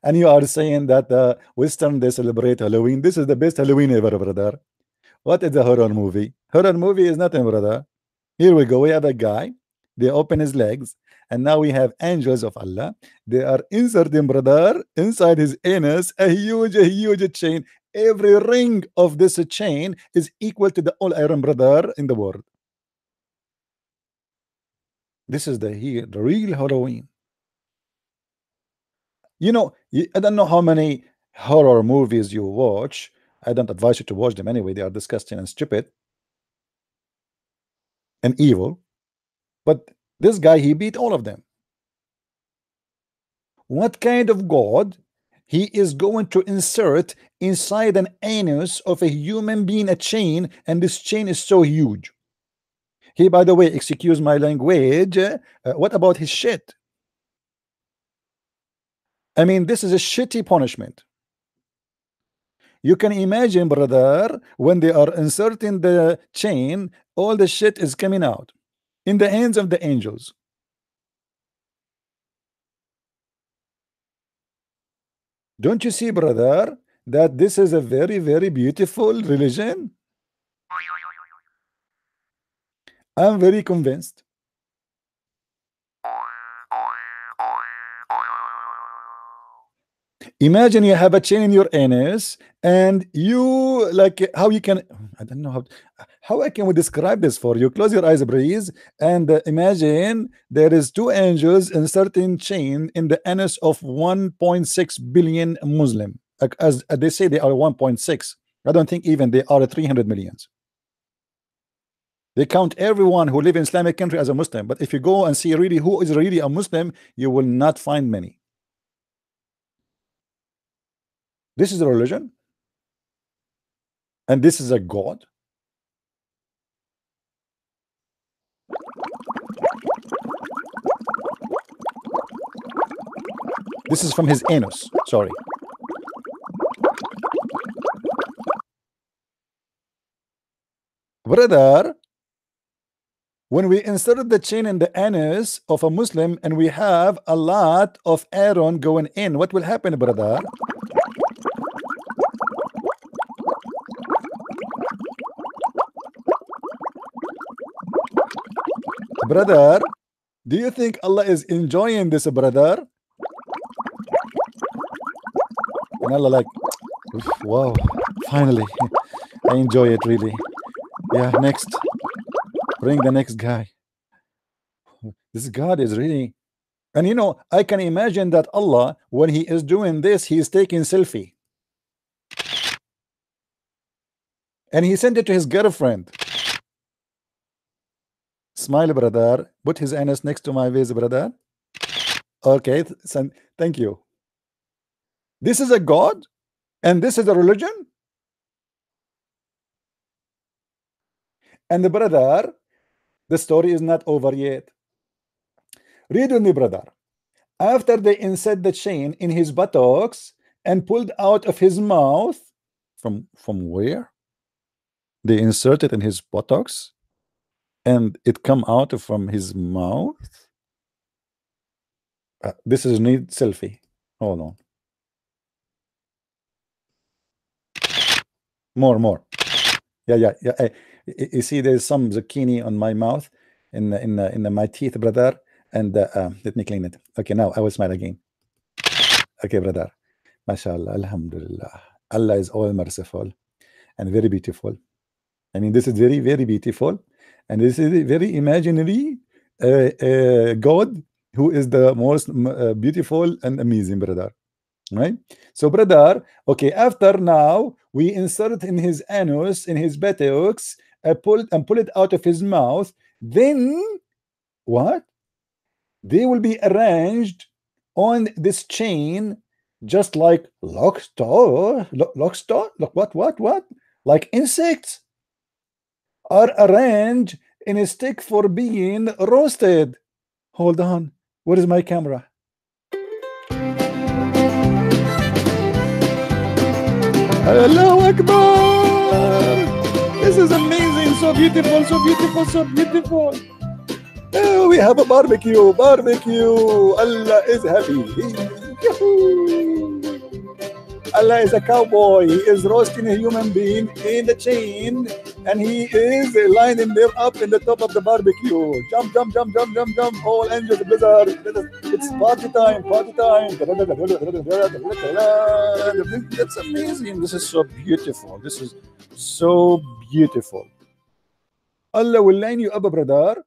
And you are saying that the Western, they celebrate Halloween. This is the best Halloween ever, brother. What is a horror movie? Horror movie is nothing, brother. Here we go. We have a guy. They open his legs. And now we have angels of Allah. They are inserting, brother, inside his anus, a huge chain. Every ring of this chain is equal to the all iron, brother, in the world. This is the real Halloween. You know, I don't know how many horror movies you watch. I don't advise you to watch them anyway. They are disgusting and stupid and evil. But this guy, he beat all of them. What kind of God he is going to insert inside an anus of a human being, a chain, and this chain is so huge? He, by the way, excuse my language, what about his shit? I mean, this is a shitty punishment. You can imagine, brother, when they are inserting the chain, all the shit is coming out in the hands of the angels. Don't you see, brother, that this is a very, very beautiful religion? I'm very convinced. Imagine you have a chain in your anus, and you, like, how you can, I don't know how I can describe this for you. Close your eyes, please, and imagine there is two angels inserting chain in the anus of 1.6 billion Muslim. As they say, they are 1.6. I don't think even they are 300 millions. They count everyone who live in Islamic country as a Muslim, but if you go and see really who is really a Muslim, you will not find many. This is a religion, and this is a God. This is from his anus. Sorry. Brother, when we inserted the chain in the anus of a Muslim and we have a lot of iron going in, what will happen, brother? Brother, do you think Allah is enjoying this, brother? And Allah like, wow, finally, I enjoy it really. Yeah, next, bring the next guy. This God is really, and you know, I can imagine that Allah, when he is doing this, he is taking selfie. And he sent it to his girlfriend. Smile, brother. Put his anus next to my face, brother. Okay, thank you. This is a God, and this is a religion. And the brother, the story is not over yet. Read with me, brother. After they insert the chain in his buttocks and pulled out of his mouth, from where? They insert it in his buttocks and it come out from his mouth. This is need selfie. Hold on. more. Yeah. You see, there's some zucchini on my mouth, in my teeth, brother. And let me clean it. Okay, now I will smile again. Okay, brother. MashaAllah, Alhamdulillah. Allah is all merciful and very beautiful. I mean, this is very, very beautiful. And this is a very imaginary God who is the most beautiful and amazing, brother. Right? So, brother, okay, after now, we insert in his anus, in his buttocks, pull it out of his mouth. Then, what? They will be arranged on this chain, just like lock, what? Like insects are arranged in a stick for being roasted. Hold on. Where is my camera? Allahu Akbar! This is amazing. So beautiful, so beautiful, so beautiful. Oh, we have a barbecue. Allah is happy. Yahoo! Allah is a cowboy. He is roasting a human being in the chain, and he is lining them up in the top of the barbecue. Jump. All angels, blizzard. It's party time. That's amazing. This is so beautiful. This is so beautiful. Allah will line you up, brother,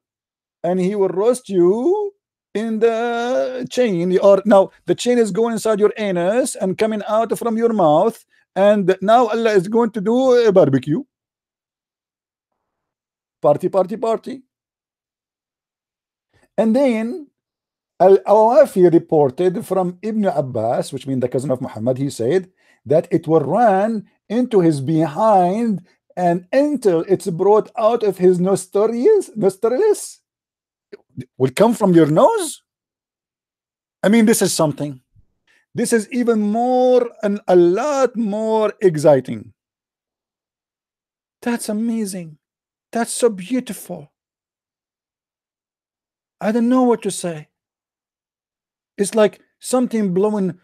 and he will roast you in the chain. Or now the chain is going inside your anus and coming out from your mouth, and now Allah is going to do a barbecue. Party. And then Al-Awafi reported from Ibn Abbas, which means the cousin of Muhammad, he said that it will run into his behind, and until it's brought out of his nostrils will come from your nose. I mean, this is something. This is even more and a lot more exciting. That's amazing. That's so beautiful. I don't know what to say. It's like something blowing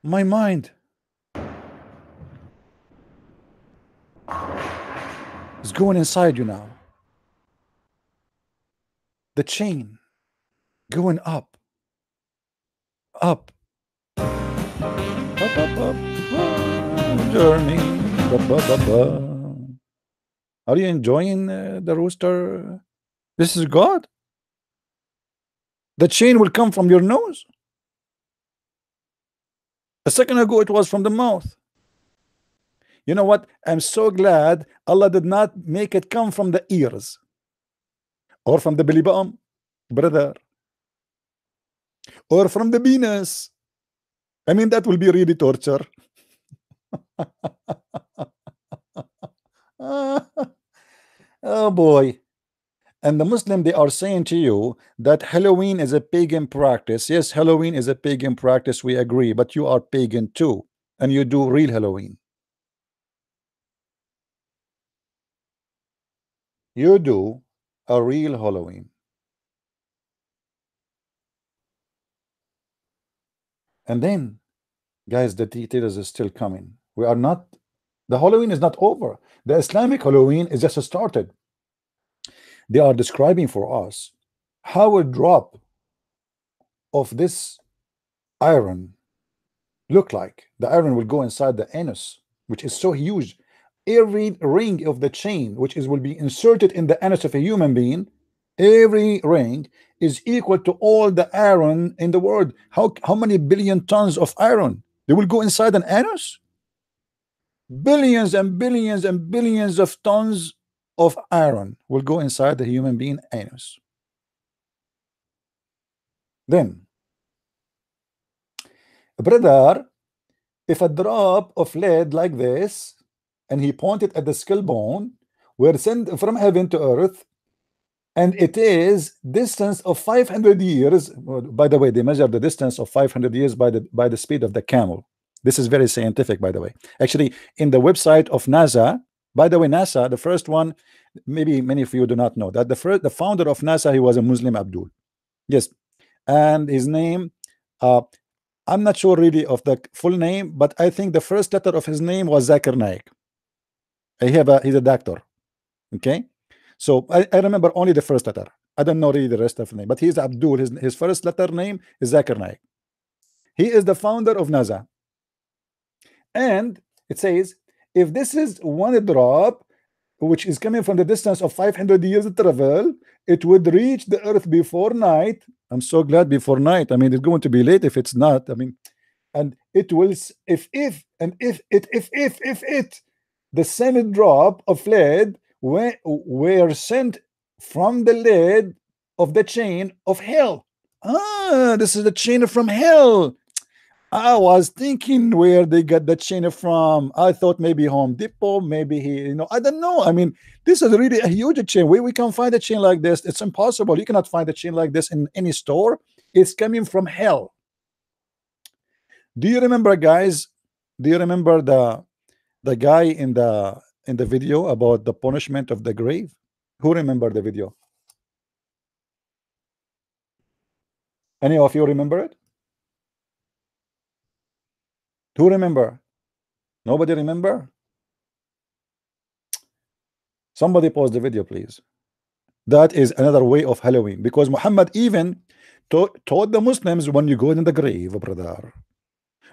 my mind. It's going inside you now. The chain going up. Journey. Are you enjoying the rooster? This is God. The chain will come from your nose. A second ago it was from the mouth. You know what? I'm so glad Allah did not make it come from the ears or from the belly button, brother, or from the penis. I mean, that will be really torture. Oh boy. And the Muslim, they are saying to you that Halloween is a pagan practice. Yes, Halloween is a pagan practice, we agree, but you are pagan too, and you do real Halloween. You do a real Halloween. And then, guys, the details are still coming. We are not, the Halloween is not over. The Islamic Halloween is just started. They are describing for us how a drop of this iron look like. The iron will go inside the anus, which is so huge. Every ring of the chain, which is will be inserted in the anus of a human being, every ring is equal to all the iron in the world. How many billion tons of iron they will go inside an anus? Billions and billions and billions of tons of iron will go inside the human being anus. Then, brother, if a drop of lead like this, and he pointed at the skull bone, were sent from heaven to earth, and it is distance of 500 years. By the way, they measure the distance of 500 years by the speed of the camel. This is very scientific, by the way. Actually, in the website of NASA, by the way, NASA, the first one, maybe many of you do not know that the founder of NASA, he was a Muslim, Abdul. Yes, and his name, I'm not sure really of the full name, but I think the first letter of his name was Zakir Naik. He's a doctor. Okay, so I remember only the first letter. I don't know really the rest of the name, but he's Abdul. His first letter name is Zakir Naik. He is the founder of NASA. And it says, if this is one drop which is coming from the distance of 500 years travel, it would reach the earth before night. I'm so glad before night. I mean, it's going to be late if it's not. I mean, and it will if the same drop of lead were sent from the lead of the chain of hell. This is the chain from hell. I was thinking where they got the chain from. I thought maybe Home Depot, maybe I don't know. I mean, this is really a huge chain. Where we can find a chain like this? It's impossible. You cannot find a chain like this in any store. It's coming from hell. Do you remember, guys? Do you remember the guy in the video about the punishment of the grave? Who remember the video? Any of you remember it? Who remember? Nobody remember? Somebody pause the video, please. That is another way of Halloween, because Muhammad even taught the Muslims, when you go in the grave, brother,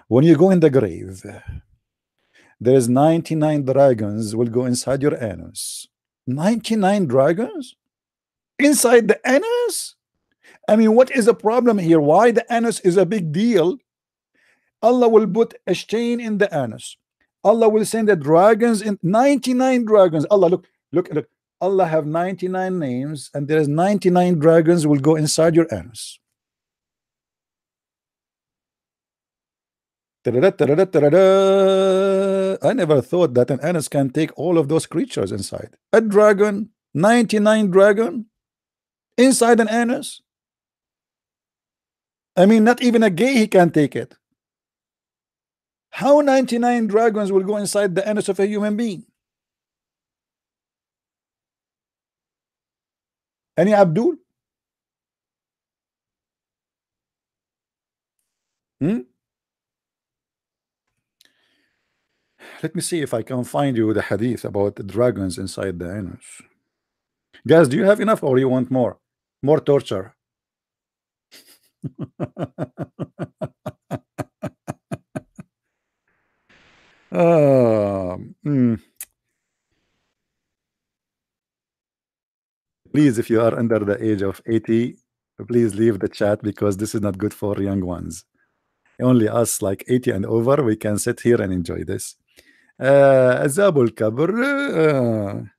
when you go in the grave, there is 99 dragons will go inside your anus. 99 dragons inside the anus? I mean, what is the problem here? Why the anus is a big deal? Allah will put a chain in the anus. Allah will send the dragons in, 99 dragons. Allah, look. Allah have 99 names, and there is 99 dragons will go inside your anus. I never thought that an anus can take all of those creatures inside. A dragon, 99 dragon inside an anus. I mean, not even a gay he can take it. How 99 dragons will go inside the anus of a human being? Any Abdul? Let me see if I can find you the hadith about the dragons inside the anus. Guys, do you have enough, or you want more? More torture? Please, if you are under the age of 80, please leave the chat, because this is not good for young ones. Only us, like 80 and over, we can sit here and enjoy this. Azabul Kabr.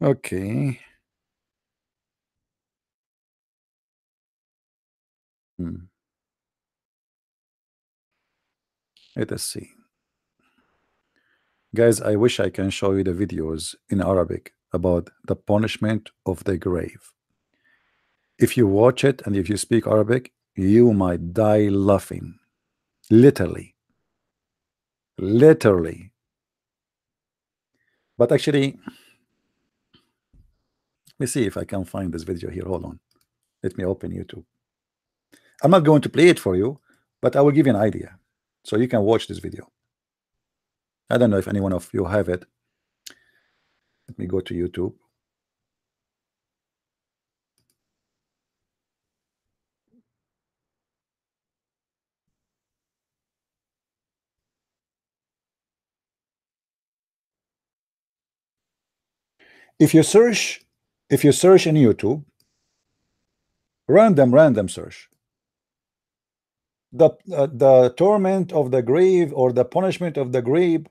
Okay. Let us see. Guys, I wish I can show you the videos in Arabic about the punishment of the grave. If you watch it and if you speak Arabic, you might die laughing. Literally. Literally. But actually, let me see if I can find this video here. Hold on. Let me open YouTube. I'm not going to play it for you, but I will give you an idea, so you can watch this video. I don't know if any one of you have it. Let me go to YouTube. If you search in YouTube, random search, the torment of the grave or the punishment of the grave,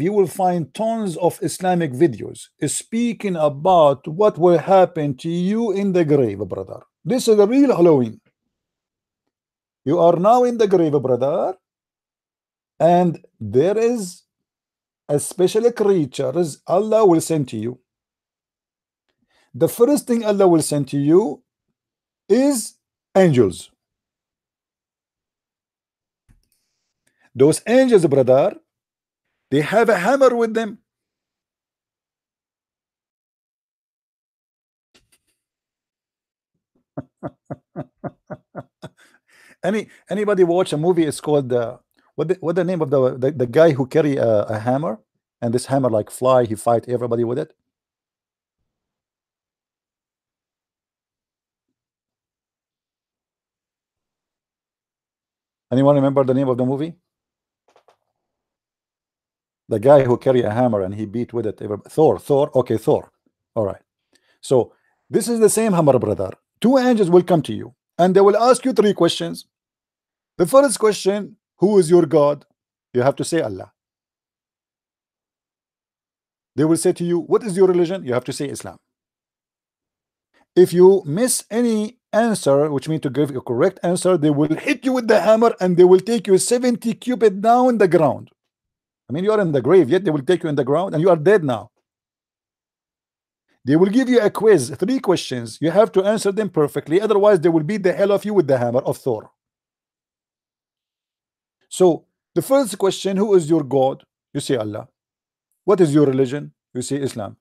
you will find tons of Islamic videos speaking about what will happen to you in the grave, brother. This is the real Halloween. You are now in the grave, brother, and there is a special creatures Allah will send to you. The first thing Allah will send to you is angels. Those angels, brother, they have a hammer with them. Anybody watch a movie? It's called what the name of the guy who carry a hammer? and this hammer like fly, he fight everybody with it. Anyone remember the name of the movie? The guy who carry a hammer and he beat with it. Thor. Okay, Thor. All right. So this is the same hammer, brother. Two angels will come to you and they will ask you three questions. The first question, who is your God? You have to say Allah. They will say to you, what is your religion? You have to say Islam. If you miss any answer, which means to give a correct answer, they will hit you with the hammer and they will take you 70 cubits down the ground. I mean, you are in the grave, yet they will take you in the ground and you are dead now. They will give you a quiz, three questions. You have to answer them perfectly. Otherwise, they will beat the hell of you with the hammer of Thor. So, the first question, who is your God? You say Allah. What is your religion? You say Islam.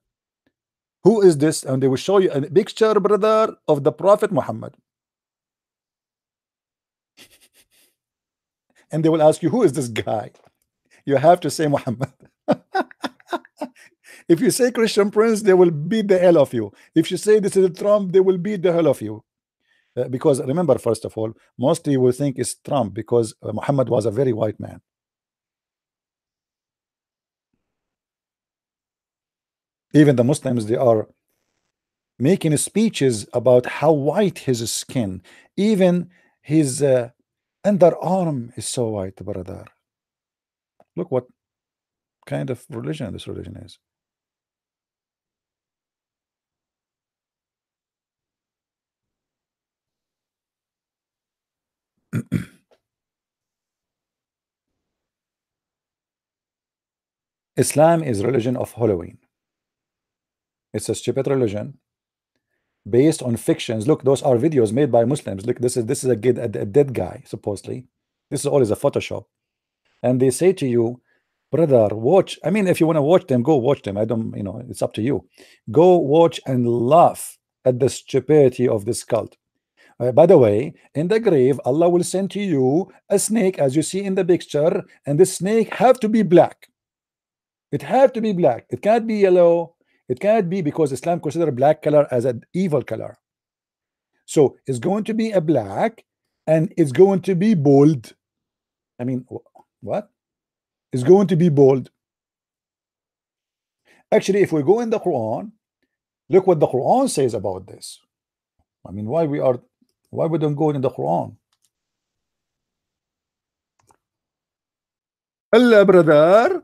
Who is this? And they will show you a picture, brother, of the Prophet Muhammad. And they will ask you, who is this guy? You have to say Muhammad. If you say Christian Prince, they will beat the hell of you. If you say this is Trump, they will beat the hell of you. Because remember, first of all, mostly will think it's Trump because Muhammad was a very white man. Even the Muslims, they are making speeches about how white his skin, even his underarm is so white, brother. Look what kind of religion this religion is. Islam is religion of Halloween. It's a stupid religion based on fictions. Look, those are videos made by Muslims. Look, this is a dead guy, supposedly. This is always a Photoshop. And they say to you, brother, watch. I mean, if you want to watch them, go watch them. I don't, it's up to you. Go watch and laugh at the stupidity of this cult. By the way, in the grave, Allah will send to you a snake, as you see in the picture, and this snake have to be black. It had to be black. It can't be yellow. It can't be, because Islam consider black color as an evil color. So it's going to be a black, and it's going to be bold. I mean, what? It's going to be bold. Actually, if we go in the Quran, look what the Quran says about this. I mean, why we don't go in the Quran? Allah, brother,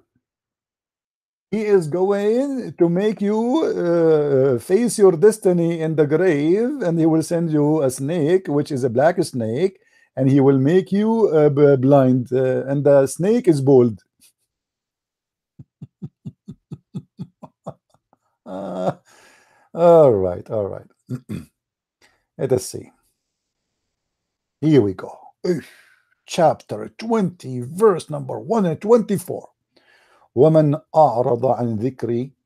he is going to make you face your destiny in the grave, and he will send you a snake, which is a black snake, and he will make you blind, and the snake is bold. All right. Let us see. Here we go. Chapter 20, verse number 124. ومن أعرض عن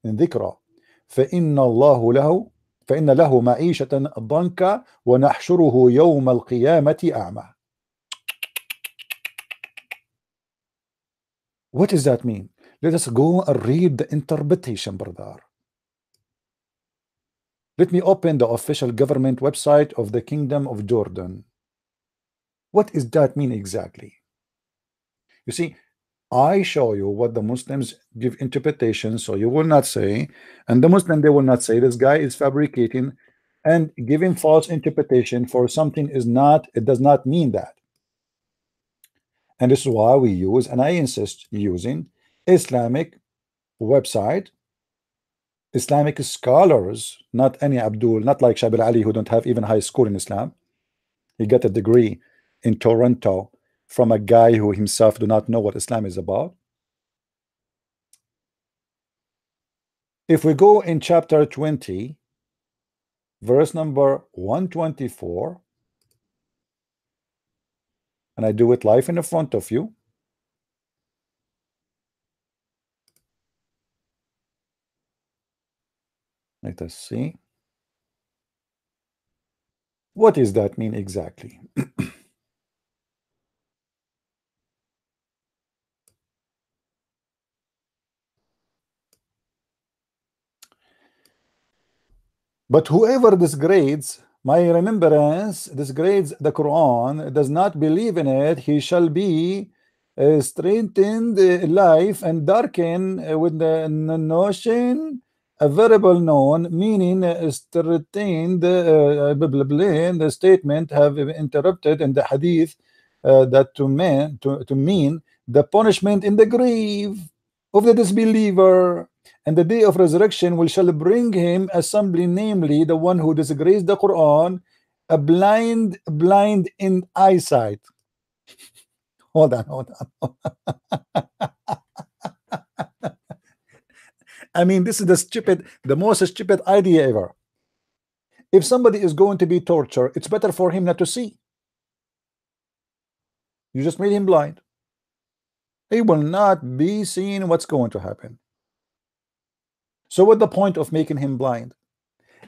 ذكرى فإن له معيشة ضنكا ونحشره يوم القيامة أعمى. What does that mean? Let us go and read the interpretation, brother. Let me open the official government website of the Kingdom of Jordan. What does that mean exactly? You see, I show you what the Muslims give interpretation, so you will not say, and the Muslim, they will not say this guy is fabricating and giving false interpretation for something is not, it does not mean that. And this is why we use, and I insist using, Islamic website, Islamic scholars, not any Abdul, not like Shabil Ali, who don't have even high school in Islam. He got a degree in Toronto from a guy who himself do not know what Islam is about. If we go in chapter 20, verse number 124, and I do it live in the front of you. Let us see. What does that mean exactly? But whoever disgrades my remembrance, disgrades the Quran, does not believe in it, he shall be strengthened life and darken with the notion, a variable known, meaning strengthened, the statement have interrupted in the hadith that to mean the punishment in the grave of the disbeliever, and the day of resurrection we shall bring him assembly, namely the one who disagrees the Quran, a blind in eyesight. Hold on, hold on. I mean, this is the most stupid idea ever. If somebody is going to be tortured, it's better for him not to see. You just made him blind. He will not be seeing what's going to happen. So what's the point of making him blind?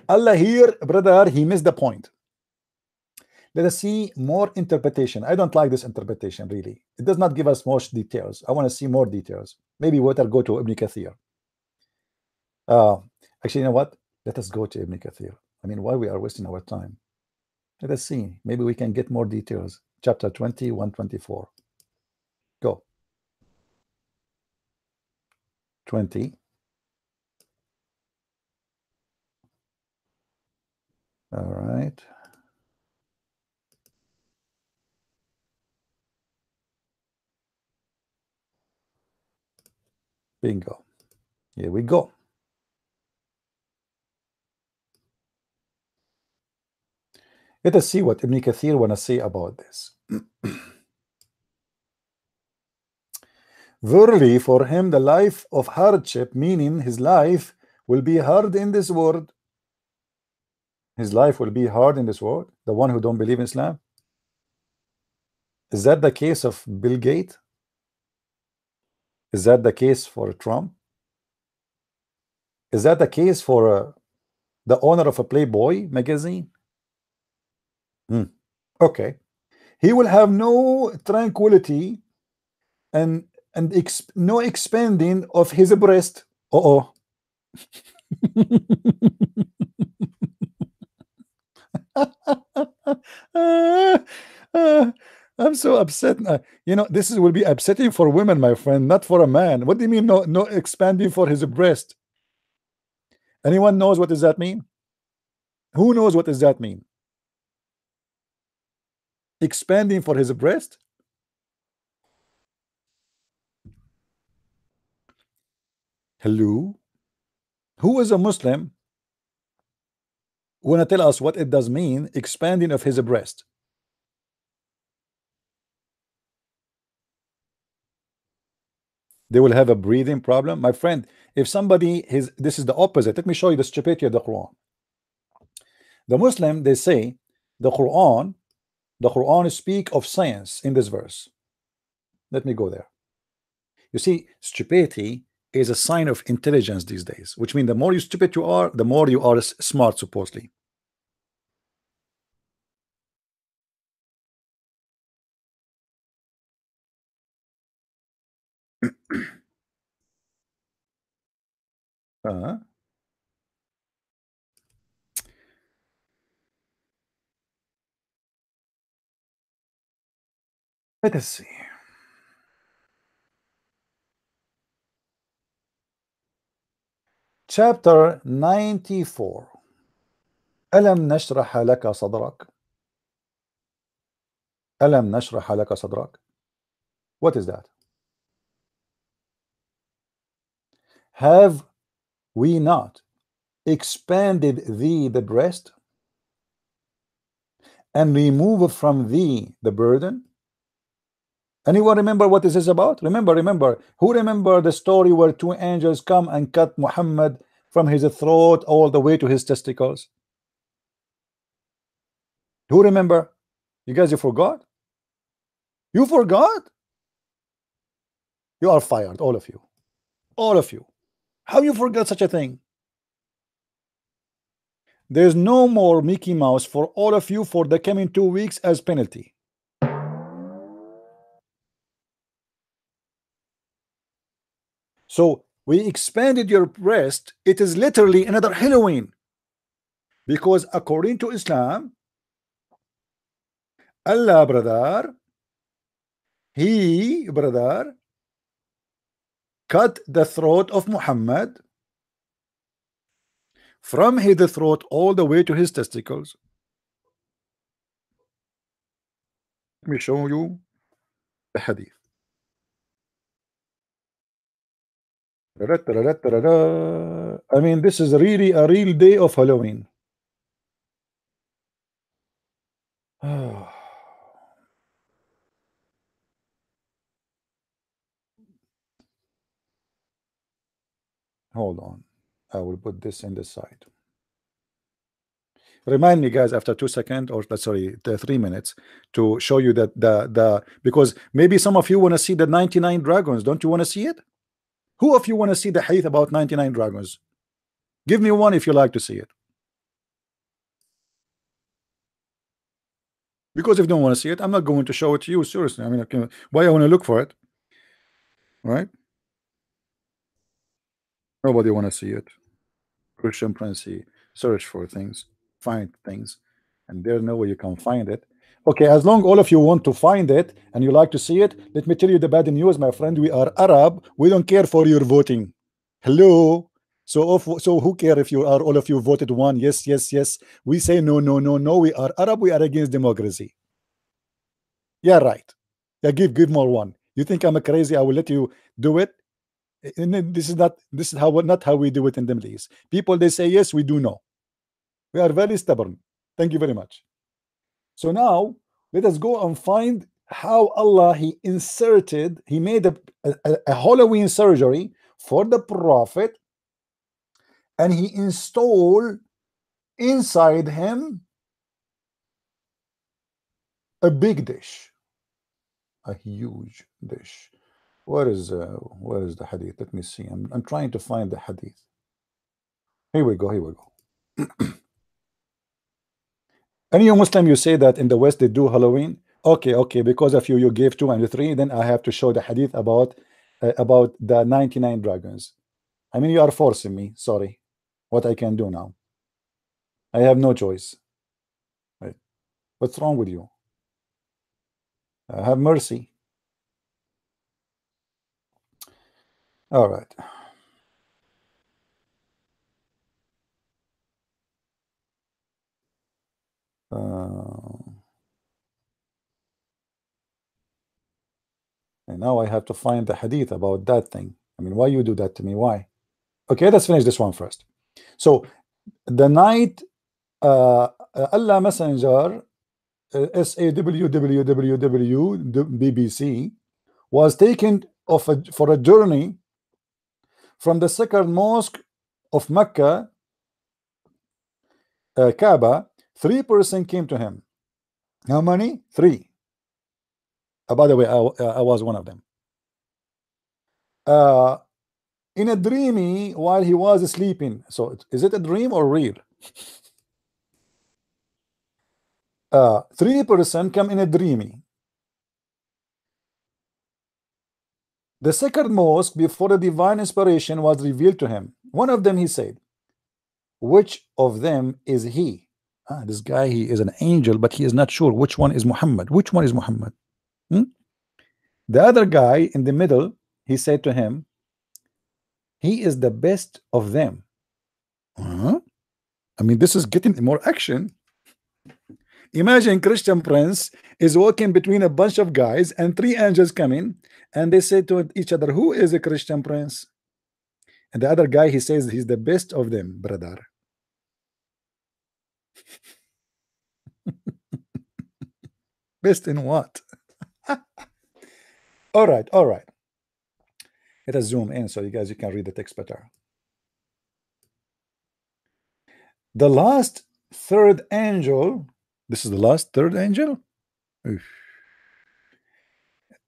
Allah here, brother, he missed the point. Let us see more interpretation. I don't like this interpretation, really. It does not give us much details. I want to see more details. Maybe we better go to Ibn Kathir. Actually, you know what? Let us go to Ibn Kathir. I mean, why we are wasting our time? Let us see. Maybe we can get more details. Chapter 20, 124. Go. 20. All right. Bingo. Here we go. Let us see what Ibn Kathir want to say about this. Verily, for him the life of hardship, meaning his life will be hard in this world. His life will be hard in this world. The one who don't believe in Islam. Is that the case of Bill Gates? Is that the case for Trump? Is that the case for the owner of a Playboy magazine? Okay. He will have no tranquility and no expanding of his breast. I'm so upset. You know, this will be upsetting for women, my friend, not for a man. What do you mean no expanding for his breast? Anyone knows what does that mean? Who knows what does that mean? Expanding for his breast? Hello? Who is a Muslim want to tell us what it does mean, expanding of his breast? They will have a breathing problem, my friend. If somebody this is the opposite. Let me show you the stupidity of the Quran. The Muslim, they say the Quran speak of science in this verse. Let me go there. You see, stupidity is a sign of intelligence these days, which means the more you stupid you are, the more you are smart, supposedly. Let us see. Chapter 94. ألم نشرح لك صدرك. ألم نشرح لك صدرك. What is that? Have we not expanded thee the breast and removed from thee the burden? Anyone remember what this is about? Remember. Who remember the story where two angels come and cut Muhammad from his throat all the way to his testicles? Who remember? You guys, you forgot? You forgot? You are fired, all of you. All of you. How you forgot such a thing? There's no more Mickey Mouse for all of you for the coming 2 weeks as penalty. So we expanded your breast. It is literally another Halloween. Because according to Islam, Allah, brother, he, brother, cut the throat of Muhammad from his throat all the way to his testicles. Let me show you the hadith. I mean, this is really a real day of Halloween. Hold on. I will put this in the side. Remind me, guys, after 2 seconds or sorry, 3 minutes to show you that the because maybe some of you want to see the 99 dragons. Don't you want to see it? Who of you want to see the hadith about 99 dragons? Give me one if you like to see it. Because if you don't want to see it, I'm not going to show it to you. Seriously, I mean, why I want to look for it, right? Nobody want to see it. Christian Prince, search for things, find things, and there's no way you can find it. Okay, as long all of you want to find it and you like to see it, let me tell you the bad news, my friend. We are Arab. We don't care for your voting. Hello. So who care if you are all of you voted one? Yes, yes, yes. We say no, no, no, no. We are Arab. We are against democracy. Yeah, right. Yeah, give more one. You think I'm crazy? I will let you do it. And then this is how not how we do it in the Middle East. People they say yes, we do no. We are very stubborn. Thank you very much. So now let us go and find how Allah he made a Halloween surgery for the Prophet, and he installed inside him a big dish, a huge dish. Where is the hadith? Let me see. I'm trying to find the hadith. Here we go. Here we go. Any Muslim you say that in the West they do Halloween? Okay, because of you gave 2 and 3, then I have to show the hadith about the 99 dragons. I mean, you are forcing me. Sorry, what I can do now? I have no choice. Right. What's wrong with you? Have mercy. All right. And now I have to find the hadith about that thing. I mean, why you do that to me? Why? Okay, let's finish this one first. So the night Allah Messenger SAWWWWBBC was taken for a journey from the sacred mosque of Mecca, Kaaba. 3 persons came to him. How many? 3. By the way, I was one of them. In a dreamy while he was sleeping. So is it a dream or real? 3 persons come in a dreamy. The sacred mosque before the divine inspiration was revealed to him. One of them he said, which of them is he? This guy, he is an angel, but he is not sure which one is Muhammad. Which one is Muhammad? The other guy in the middle, he said to him, he is the best of them. I mean, this is getting more action. Imagine Christian Prince is walking between a bunch of guys and 3 angels come in and they say to each other, who is a Christian Prince? And the other guy, he says he's the best of them, brother. Best in what? All right. Let us zoom in so you guys can read the text better. The last 3rd angel, this is the last 3rd angel. Oof.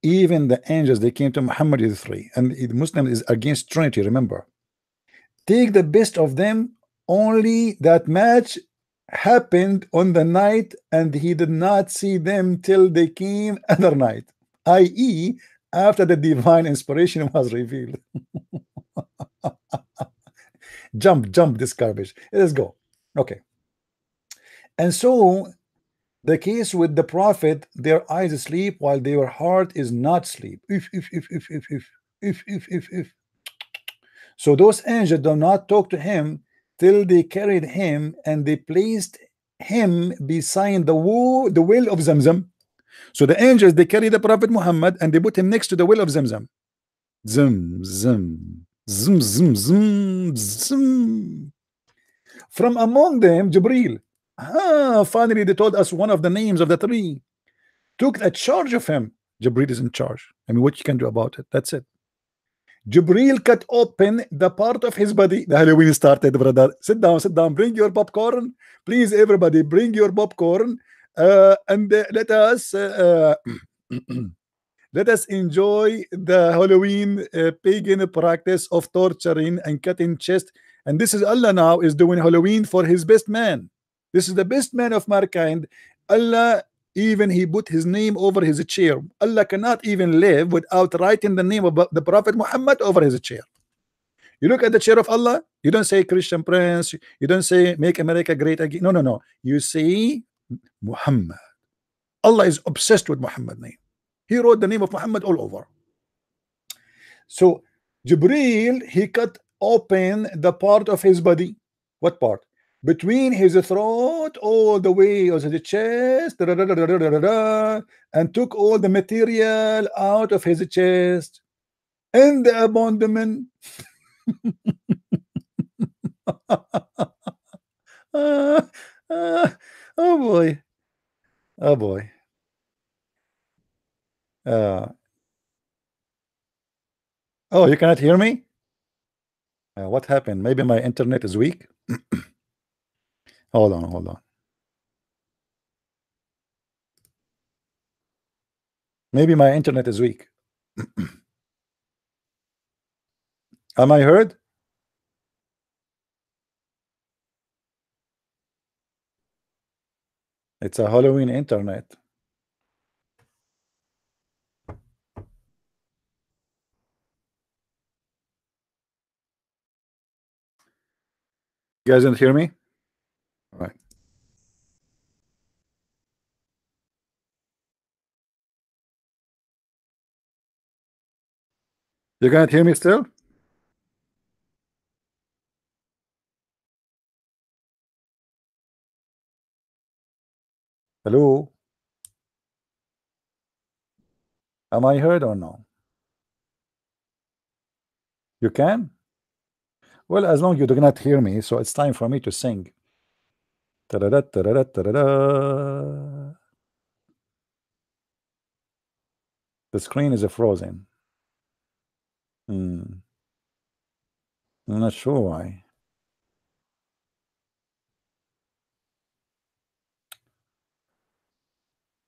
Even the angels, they came to Muhammad is 3, and the Muslim is against Trinity. Remember, take the best of them. Only that match happened on the night, and he did not see them till they came other night, i.e., after the divine inspiration was revealed. Jump this garbage. Let's go. Okay. And so the case with the prophet, their eyes sleep while their heart is not sleep. If. So those angels do not talk to him till they carried him and they placed him beside the well of Zamzam. So the angels, they carry the Prophet Muhammad and they put him next to the well of Zamzam. Zim, zim, zim, zim, zim, zim. From among them, Jibril. Finally, they told us one of the names of the three. Took a charge of him. Jibril is in charge. I mean, what you can do about it? That's it. Jibril cut open the part of his body. The Halloween started, brother. Sit down. Bring your popcorn. Please, everybody, bring your popcorn. And let us enjoy the Halloween pagan practice of torturing and cutting chest. And this is Allah now is doing Halloween for his best man. This is the best man of mankind. Allah, even he put his name over his chair. Allah cannot even live without writing the name of the Prophet Muhammad over his chair. You look at the chair of Allah, you don't say Christian Prince, you don't say make America great again. No, no, no. You say Muhammad. Allah is obsessed with Muhammad name. He wrote the name of Muhammad all over. So Jibril, he cut open the part of his body. What part? Between his throat all the way to the chest, and took all the material out of his chest and the abandonment. Oh boy, oh boy. Uh, oh, you cannot hear me? What happened? Maybe my internet is weak. Hold on, hold on. Maybe my internet is weak. Am I heard? It's a Halloween internet. You guys didn't hear me? All right. You can't hear me still? Hello? Am I heard or no? You can? Well, as long as you do not hear me, so it's time for me to sing. Ta-da-da, ta-da-da, ta-da-da. The screen is frozen. I'm not sure why.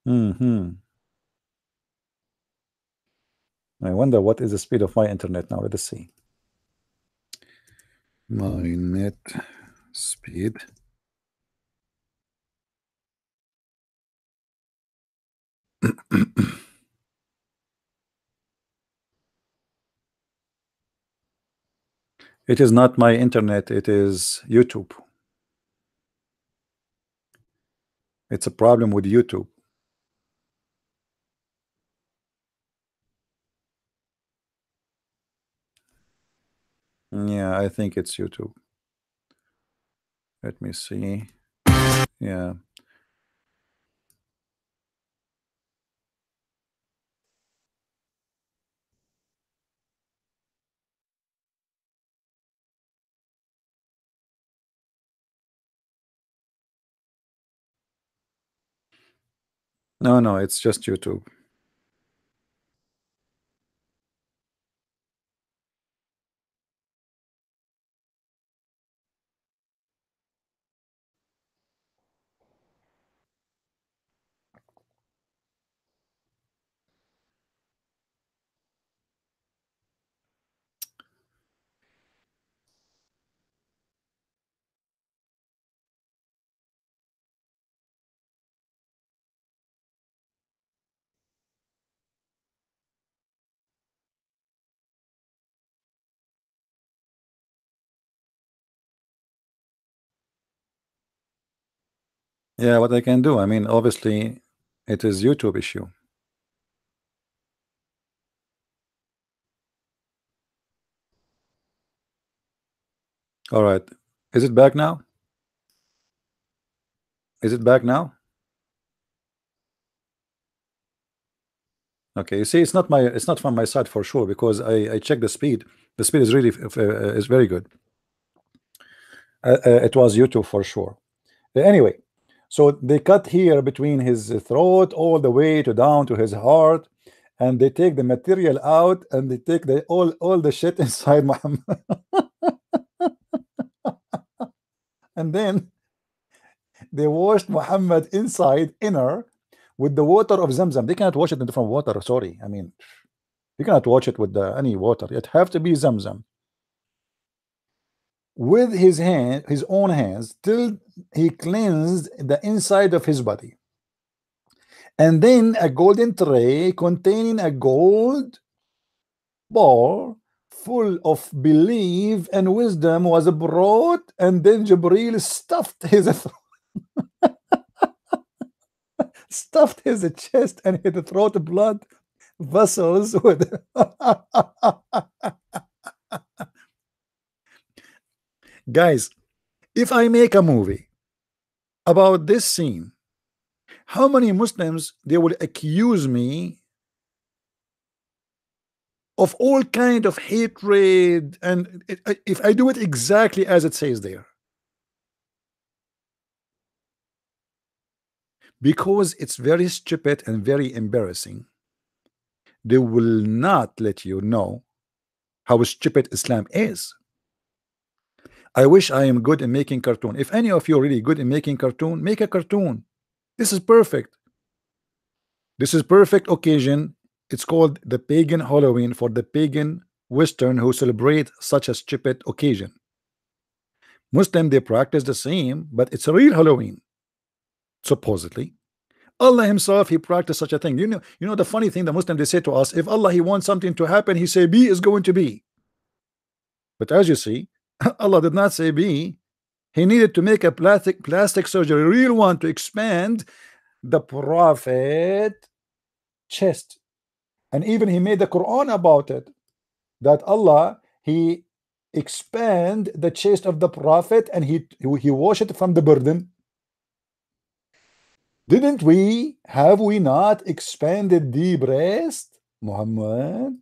Hmm. I wonder what is the speed of my internet now. Let us see. My net speed. It is not my internet, it is YouTube. It's a problem with YouTube. Yeah, I think it's YouTube. Let me see. Yeah. No, no, it's just YouTube. Yeah, what I can do, I mean, obviously it is YouTube issue. All right, is it back now? Is it back now? Okay, you see, it's not from my side for sure, because I checked the speed. The speed is really is very good. It was YouTube for sure. Anyway, so they cut here between his throat all the way to down to his heart, and they take the material out, and they take the all the shit inside Muhammad, and then they washed Muhammad inside inner with the water of Zamzam. They cannot wash it in different water. Sorry, I mean, you cannot wash it with any water. It have to be Zamzam. With his hand, his own hands, till he cleansed the inside of his body. And then a golden tray containing a gold ball full of belief and wisdom was brought, and then Jibril stuffed his chest and his throat blood vessels with guys, if I make a movie about this scene, how many Muslims they will accuse me of all kind of hatred, and if I do it exactly as it says there, because it's very stupid and very embarrassing. They will not let you know how stupid Islam is. I wish I am good in making cartoon. If any of you are really good in making cartoon, make a cartoon. This is perfect. This is perfect occasion. It's called the pagan Halloween for the pagan Western who celebrate such a stupid occasion. Muslim they practice the same, but it's a real Halloween, supposedly. Allah himself he practiced such a thing. You know the funny thing, the Muslim they say to us, if Allah he wants something to happen, he say B is going to be. But as you see, Allah did not say B. He needed to make a plastic surgery, a real one, to expand the prophet chest. And even he made the Quran about it, that Allah he expand the chest of the prophet, and he washed it from the burden. Didn't we, have we not expanded the breast, Muhammad,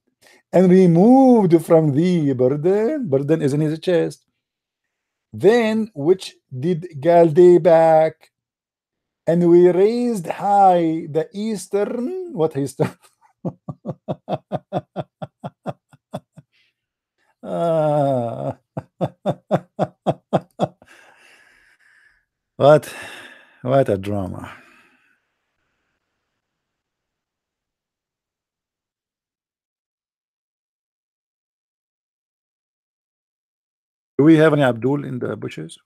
and removed from the burden is in his chest? Then which did Galde back, and we raised high the eastern, what eastern? Ah. what what a drama. Do we have any Abdul in the bushes?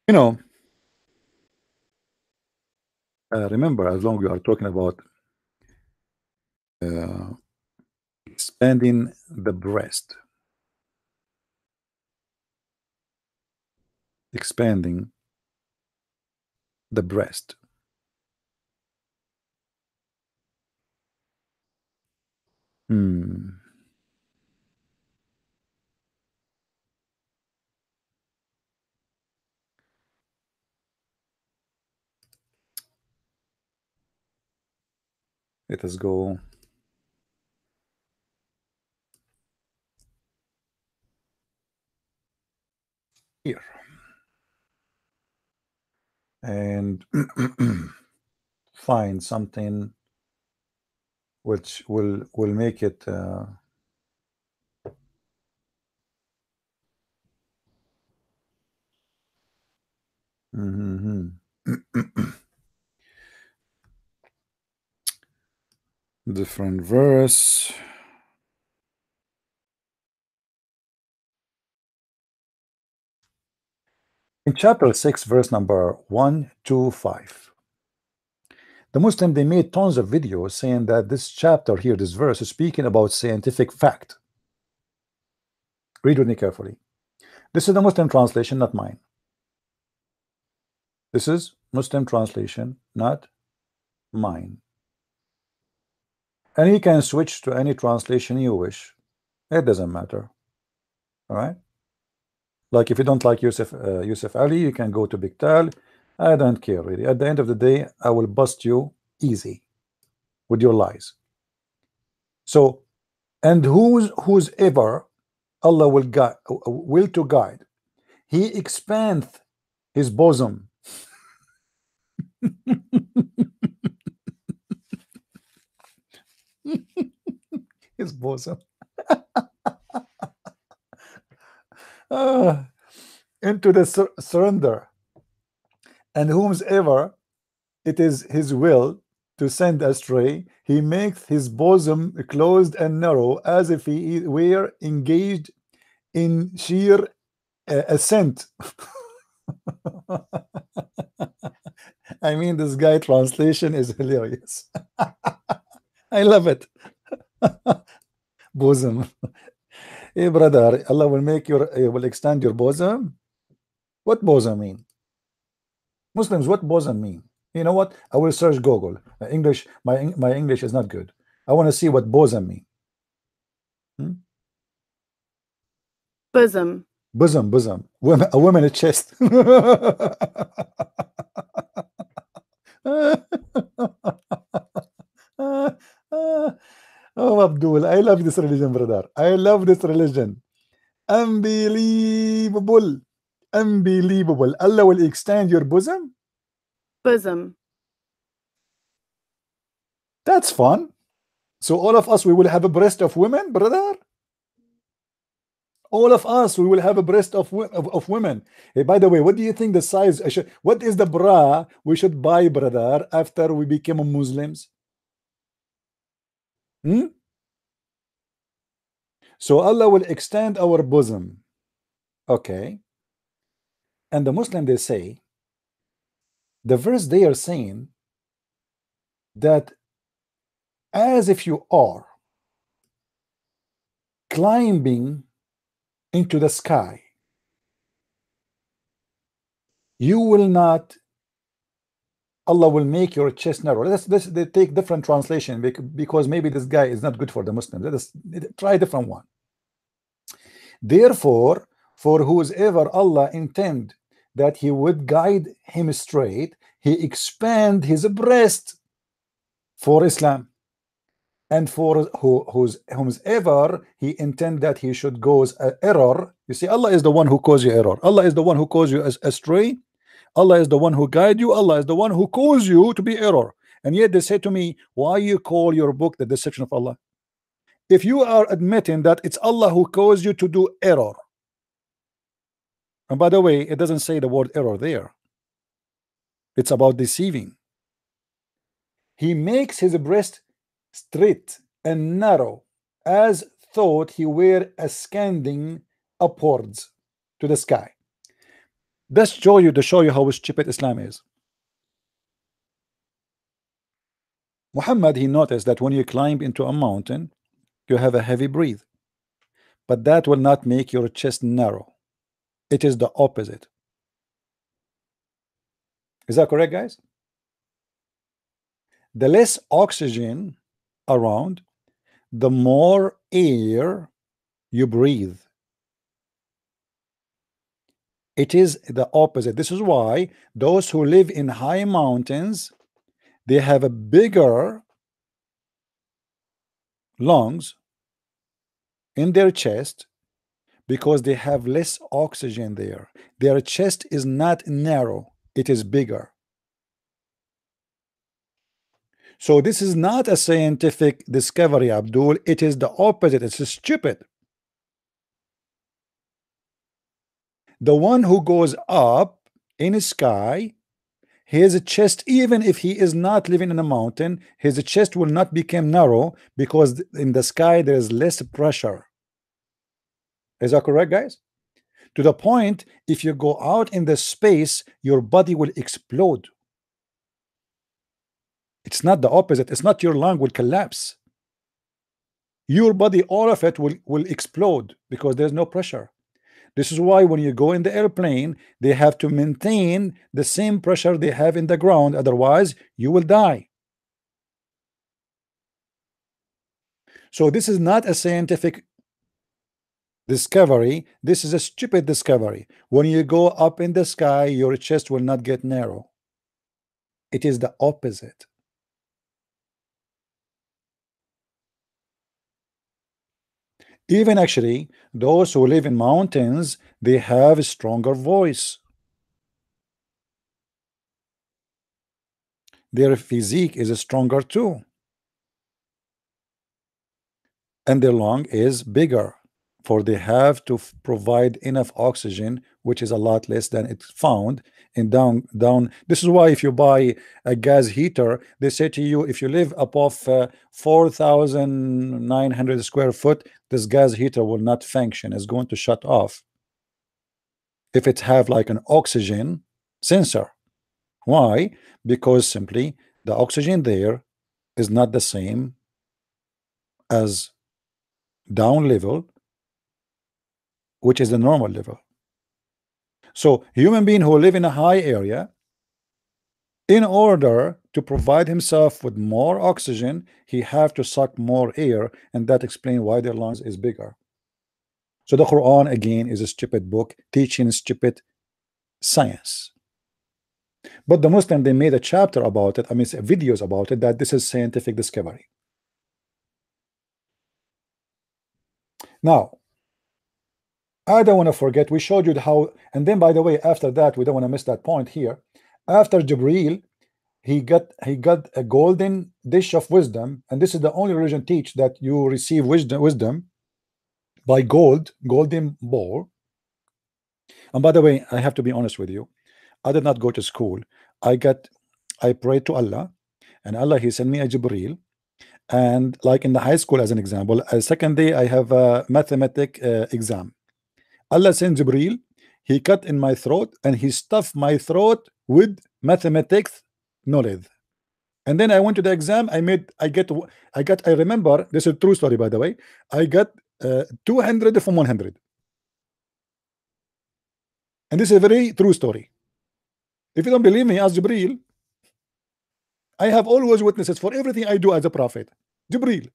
You know, remember, as long we are talking about uh, expanding the breast, expanding the breast. Hmm. Let us go here and find something which will make it mhm. Different verse. In chapter 6, verse number 125, The Muslim, they made tons of videos saying that this chapter here, this verse, is speaking about scientific fact. Read with me carefully. This is the Muslim translation, not mine. This is Muslim translation, not mine. And you can switch to any translation you wish. It doesn't matter. All right. Like if you don't like Yusuf Ali, you can go to Biktal. I don't care really. At the end of the day, I will bust you easy with your lies. So, and who's ever Allah will to guide, He expandeth His bosom. His bosom. Into the surrender, and whomsoever it is His will to send astray, He makes his bosom closed and narrow, as if he were engaged in sheer ascent. I mean, this guy translation is hilarious. I love it. Bosom. Hey brother, Allah will make your will extend your bosom. What bosom mean? Muslims, what bosom mean? You know what? I will search Google. English, my English is not good. I want to see what bosom mean.
Bosom.
Bosom. A woman at chest. Oh, Abdul, I love this religion, brother. I love this religion. Unbelievable. Unbelievable. Allah will extend your bosom?
Bosom.
That's fun. So all of us, we will have a breast of women, brother? All of us, we will have a breast of women. Hey, by the way, what do you think the size? What is the bra we should buy, brother, after we become Muslims? So Allah will extend our bosom. Okay. And the Muslim, they say, the verse they are saying that as if you are climbing into the sky, you will not, Allah will make your chest narrow. They take different translation because maybe this guy is not good for the Muslims. Let us try a different one. Therefore, for whosoever Allah intend that He would guide him straight, He expand his breast for Islam. And for whomsoever He intend that he should go error. You see, Allah is the one who cause you error. Allah is the one who cause you astray. Allah is the one who guide you. Allah is the one who cause you to be error. And yet they say to me, why you call your book The Deception of Allah? If you are admitting that it's Allah who caused you to do error, and by the way, it doesn't say the word error there. It's about deceiving. He makes his breast straight and narrow, as thought he were ascending upwards to the sky. That's to show you how stupid Islam is. Muhammad, he noticed that when you climb into a mountain, you have a heavy breath, but that will not make your chest narrow. It is the opposite. Is that correct, guys? The less oxygen around, the more air you breathe. It is the opposite. This is why those who live in high mountains, they have a bigger lungs in their chest because they have less oxygen there. Their chest is not narrow, it is bigger. So this is not a scientific discovery, Abdul. It is the opposite. It's stupid. The one who goes up in the sky, his chest, even if he is not living in a mountain, his chest will not become narrow because in the sky there is less pressure. Is that correct, guys? To the point, if you go out in the space, your body will explode. It's not the opposite. It's not your lung will collapse. Your body, all of it will explode because there's no pressure. This is why when you go in the airplane, they have to maintain the same pressure they have in the ground. Otherwise, you will die. So this is not a scientific discovery. This is a stupid discovery. When you go up in the sky, your chest will not get narrow. It is the opposite. Even actually, those who live in mountains, they have a stronger voice. Their physique is stronger too. And their lung is bigger, for they have to provide enough oxygen, which is a lot less than it's found in down. This is why if you buy a gas heater, they say to you, if you live above 4,900 square foot, this gas heater will not function, it's going to shut off if it have like an oxygen sensor. Why? Because simply the oxygen there is not the same as down level, which is the normal level. So human being who live in a high area, in order to provide himself with more oxygen, he have to suck more air, and that explains why their lungs is bigger. So the Quran again is a stupid book teaching stupid science. But the Muslim, they made a chapter about it, I mean videos about it, that this is scientific discovery. Now I don't want to forget, we showed you how, and then by the way, after that, we don't want to miss that point here. After Jibril, he got a golden dish of wisdom, and this is the only religion teach that you receive wisdom by golden bowl. And by the way, I have to be honest with you, I did not go to school. I prayed to Allah, and Allah, he sent me a Jibril. And like in the high school, as an example, a second day I have a mathematic exam. Allah sent Jibril, he cut in my throat and he stuffed my throat with mathematics knowledge. And then I went to the exam. I remember, this is a true story by the way, I got 200 from 100. And this is a very true story. If you don't believe me, ask Jibril. I have always witnesses for everything I do as a prophet. Jibril.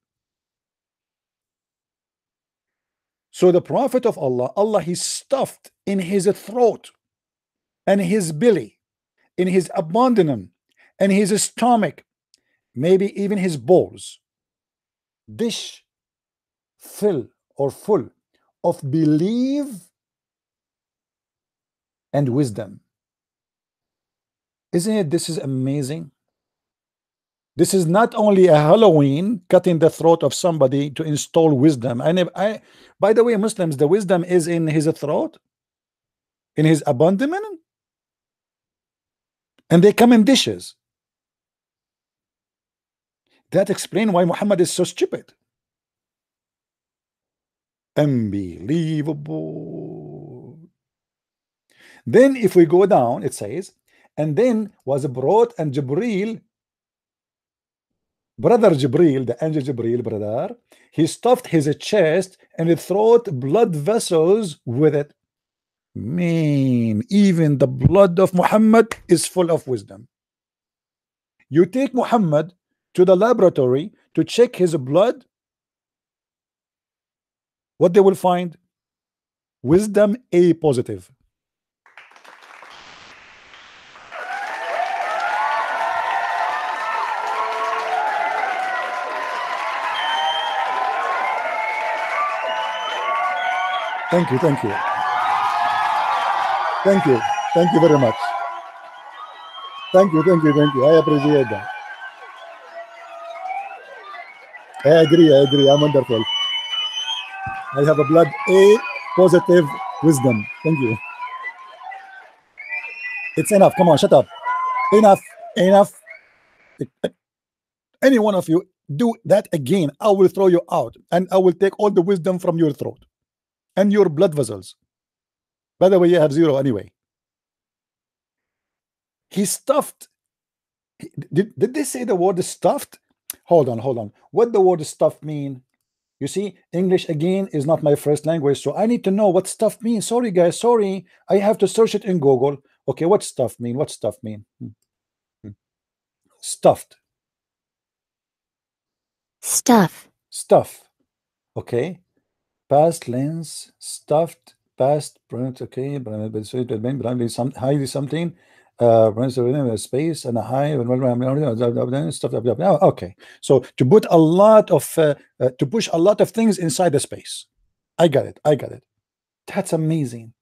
So the prophet of Allah, he stuffed in his throat and his belly, in his abdomen and his stomach, maybe even his balls, dish full of belief and wisdom. Isn't it? This is amazing. This is not only a Halloween cutting the throat of somebody to install wisdom. By the way, Muslims, the wisdom is in his throat, in his abdomen, and they come in dishes. That explains why Muhammad is so stupid. Unbelievable. Then if we go down, it says, and then was brought, and Jibril, brother Jibril, the angel Jibril, brother, he stuffed his chest and his throat blood vessels with it. Man, even the blood of Muhammad is full of wisdom. You take Muhammad to the laboratory to check his blood, what they will find? Wisdom A positive. Thank you, thank you. Thank you. Thank you very much. Thank you, thank you, thank you. I appreciate that. I agree, I'm wonderful. I have a blood A positive wisdom. Thank you. It's enough. Come on, shut up. Enough. Any one of you do that again, I will throw you out, and I will take all the wisdom from your throat and your blood vessels. By the way, you have zero anyway. He stuffed Did they say the word stuffed? Hold on, hold on. What the word stuffed mean? You see, English again is not my first language, so I need to know what stuff means. Sorry, guys, sorry. I have to search it in Google. Okay, what stuff mean? What stuff mean? Hmm. Stuffed.
Stuff.
Stuff. Okay. Past tense, stuffed, past, okay, some highly something, space and a high, stuff. Okay, so to put a lot of to push a lot of things inside the space. I got it. I got it. That's amazing.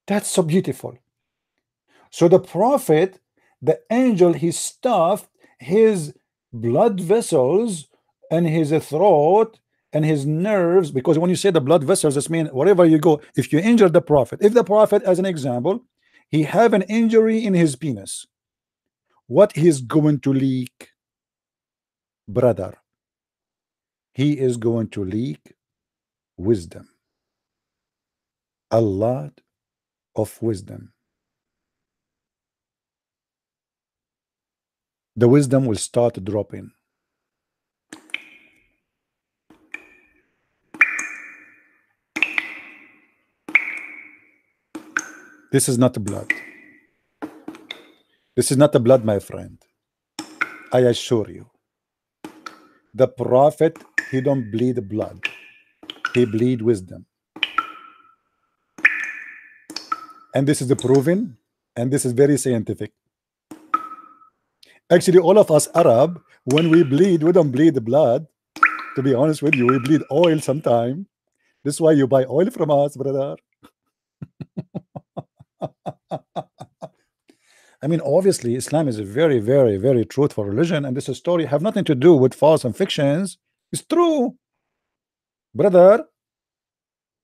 That's so beautiful. So the prophet, the angel, he stuffed his blood vessels and his throat and his nerves, because when you say the blood vessels, this means wherever you go, if you injure the prophet, if the prophet, as an example, he have an injury in his penis, what he's going to leak, brother? He is going to leak wisdom, a lot of wisdom. The wisdom will start dropping. This is not blood. This is not the blood, my friend. I assure you. The prophet, he don't bleed blood. He bleed wisdom. And this is the proven, and this is very scientific. Actually, all of us Arab, when we bleed, we don't bleed the blood. To be honest with you, we bleed oil sometime. This is why you buy oil from us, brother. I mean, obviously, Islam is a very, very, very truthful religion, and this story have nothing to do with false and fictions. It's true, brother.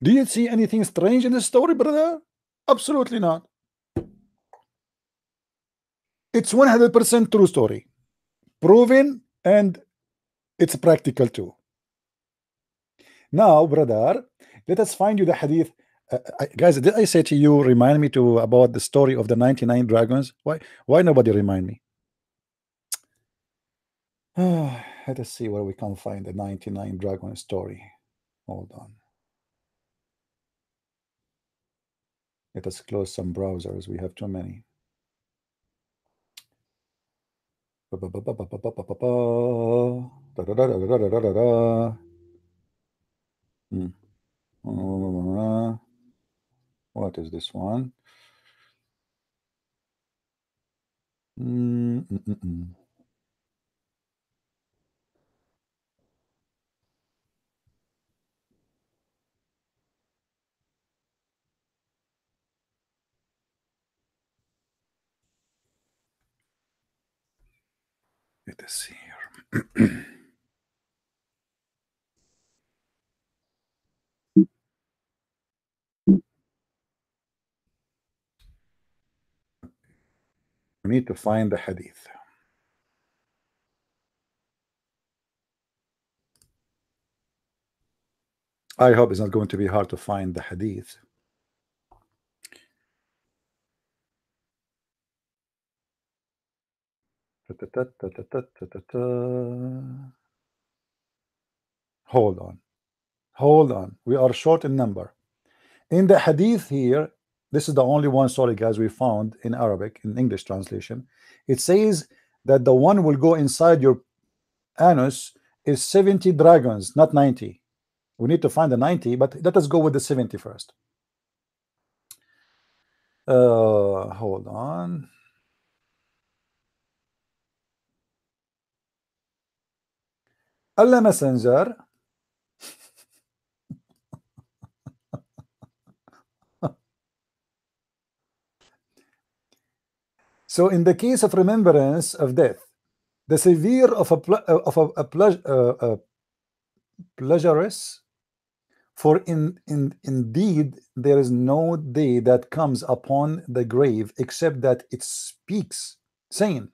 Do you see anything strange in this story, brother? Absolutely not. It's 100% true story, proven, and it's practical too. Now, brother, let us find you the hadith. Guys, did I say to you, remind me to about the story of the 99 dragons? Why nobody remind me? Let us see where we can find the 99 dragon story. Hold on. Let us close some browsers. We have too many. What is this one? Let us see here. We need to find the hadith. I hope it's not going to be hard to find the hadith. Hold on. Hold on. We are short in number. In the hadith here, this is the only one, sorry guys, we found in Arabic, in English translation. It says that the one will go inside your anus is 70 dragons, not 90. We need to find the 90, but let us go with the 70 first. Hold on. Allah Messenger so in the case of remembrance of death, the severe of a pleasurous, for indeed there is no day that comes upon the grave except that it speaks, saying,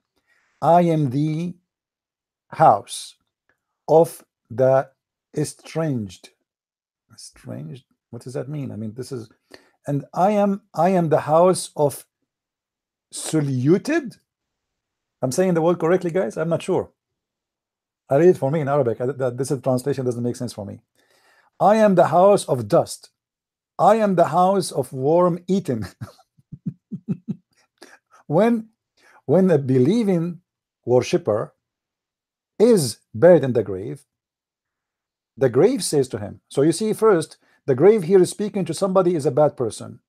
I am the house of the estranged. Estranged? What does that mean? I mean, this is, and I am the house of saluted. I'm saying the word correctly, guys? I'm not sure. I read it for me in Arabic. This is translation doesn't make sense for me. I am the house of dust. I am the house of worm eaten. when a believing worshipper is buried in the grave says to him. So you see, first, the grave here is speaking to somebody is a bad person.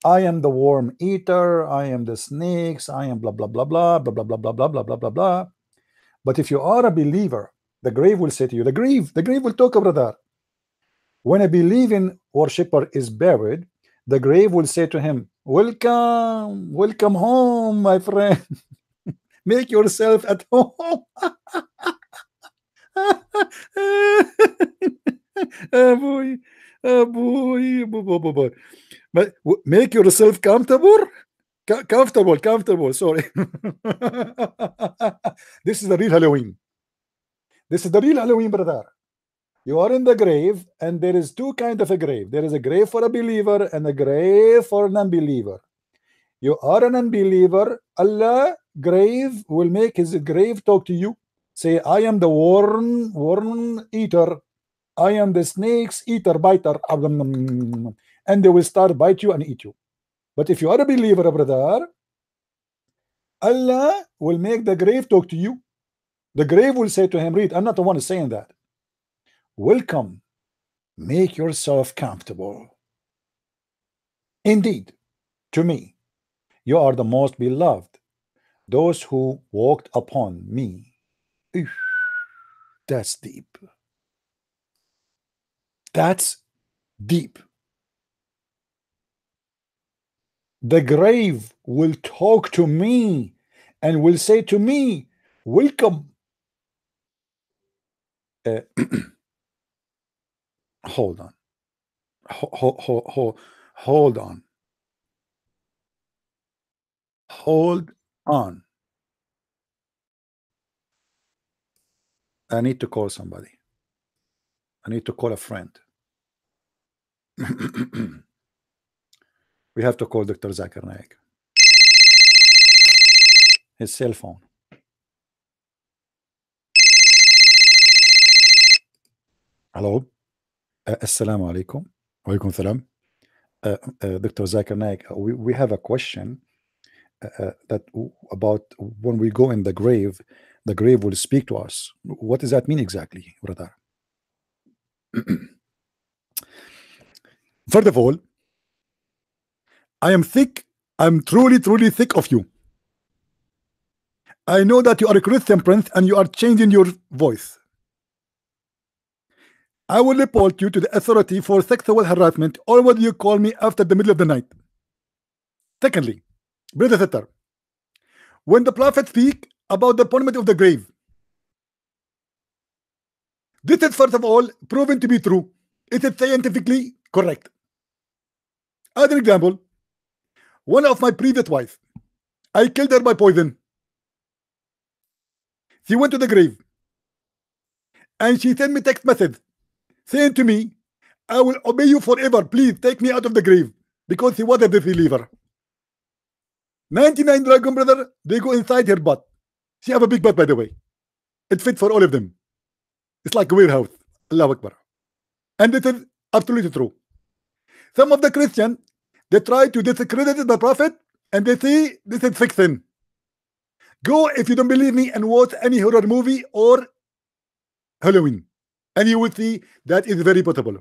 I am the worm eater, I am the snakes, I am blah blah blah blah blah blah blah blah blah blah blah blah blah. But if you are a believer, the grave will say to you, the grave will talk about that. When a believing worshipper is buried, the grave will say to him, welcome, welcome home, my friend. Make yourself at home. Oh boy, oh boy, boy. But make yourself comfortable. Comfortable. Sorry. This is the real Halloween. This is the real Halloween, brother. You are in the grave, and there is two kinds of a grave. There is a grave for a believer and a grave for an unbeliever. You are an unbeliever. Allah grave will make his grave talk to you. Say, I am the worm eater. I am the snake's eater, biter. And they will start bite you and eat you. But if you are a believer, brother, Allah will make the grave talk to you. The grave will say to him, read, I'm not the one saying that. Welcome. Make yourself comfortable. Indeed, to me, you are the most beloved. Those who walked upon me. Eesh, that's deep. That's deep. The grave will talk to me and will say to me, welcome. Hold on. Hold on. Hold on. I need to call somebody. I need to call a friend. We have to call Dr. Zakir Naik. His cell phone. Hello. Assalamu alaikum. Walaikum salam. Dr. Zakir Naik, we have a question that about when we go in the grave will speak to us. What does that mean exactly, brother? First of all, I am thick. I'm truly thick of you. I know that you are a Christian, Prince, and you are changing your voice. I will report you to the authority for sexual harassment, or what you call me after the middle of the night. Secondly, brother sister, when the prophet speak about the punishment of the grave, this is first of all proven to be true. It is scientifically correct. As an example, one of my previous wives, I killed her by poison. She went to the grave and she sent me text message saying to me, I will obey you forever. Please take me out of the grave, because he was a disbeliever. 99 dragon brother, they go inside her butt. She have a big butt, by the way. It fits for all of them. It's like a warehouse. Allahu Akbar. And this is absolutely true. Some of the Christians, they try to discredit the prophet and they say this is fiction. Go, if you don't believe me, and watch any horror movie or Halloween, and you will see that is very possible.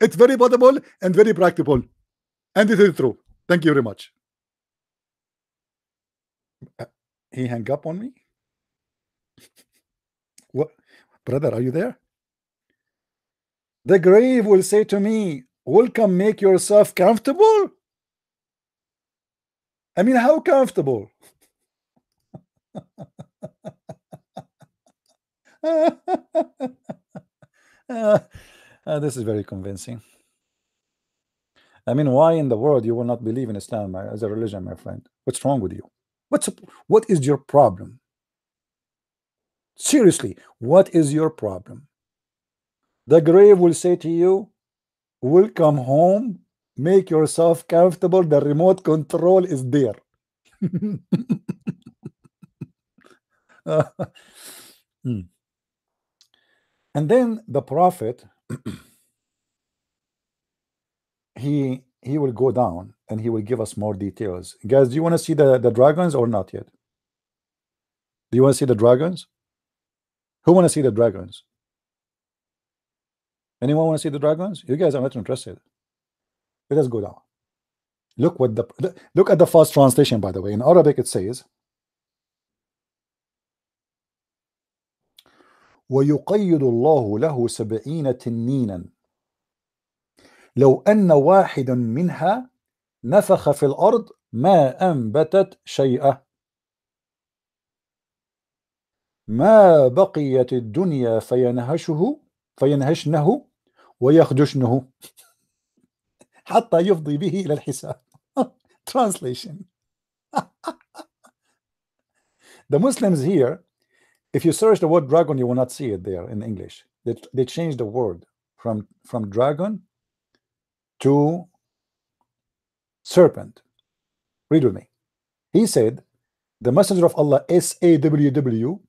It's very possible and very practical. And this is true. Thank you very much. He hung up on me? What? Brother, are you there? The grave will say to me, welcome, make yourself comfortable. I mean, how comfortable? This is very convincing. I mean, why in the world you will not believe in Islam as a religion, my friend? What's wrong with you? What is your problem? Seriously, what is your problem? The grave will say to you, welcome home, make yourself comfortable, the remote control is there. Hmm. And then the prophet, he will go down and he will give us more details. Guys, do you want to see the dragons or not yet? Do you want to see the dragons? Who want to see the dragons? Anyone want to see the dragons? You guys are not interested. Let us go down. Look what look at the first translation, by the way. In Arabic it says ويقيد الله له 70 تنينا لو أن واحد منها نفخ في الأرض ما أنبتت شيئا ما بقيت الدنيا فينهشنه ويخدشنه حتى يفضي به إلى الحساب. Translation. The Muslims here, if you search the word dragon, you will not see it there in English. They changed the word from dragon to serpent. Read with me. He said, the messenger of Allah, SAWW,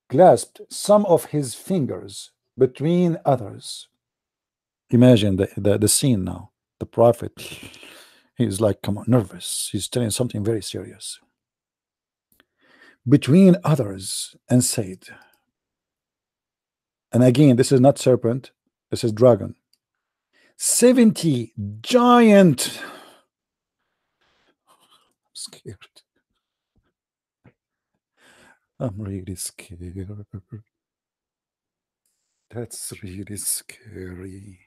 clasped some of his fingers between others. Imagine the scene now. The prophet, he's like, come on, nervous. He's telling something very serious. Between others, and said, and again, this is not serpent, this is dragon. 70 giant. I'm scared. I'm really scared. That's really scary.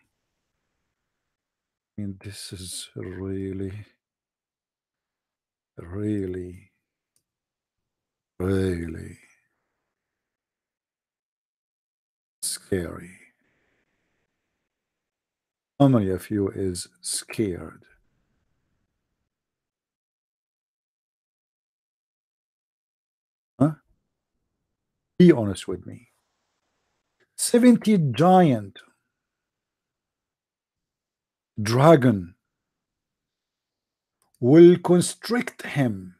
I mean, this is really scary. How many of you is scared? Huh? Be honest with me. 70 giant dragon will constrict him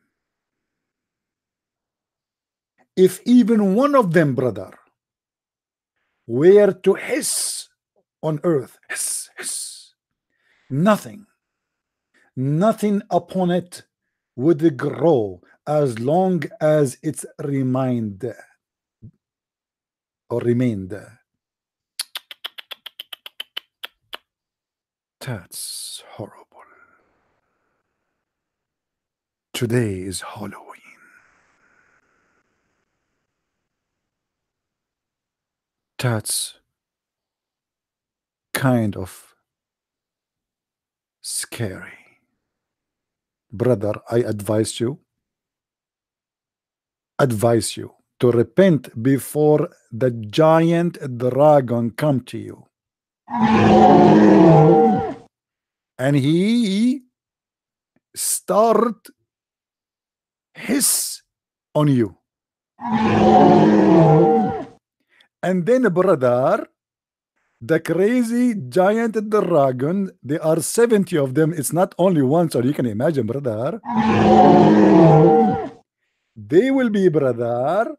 if even one of them, brother, were to hiss on earth. Hiss, hiss. Nothing upon it would grow as long as it's remained. That's horrible. Today is Halloween. That's kind of scary. Brother, I advise you to repent before the giant dragon come to you and he start hiss on you. And then, brother, the crazy giant dragon, there are 70 of them. It's not only one, so you can imagine, brother. They will be, brother,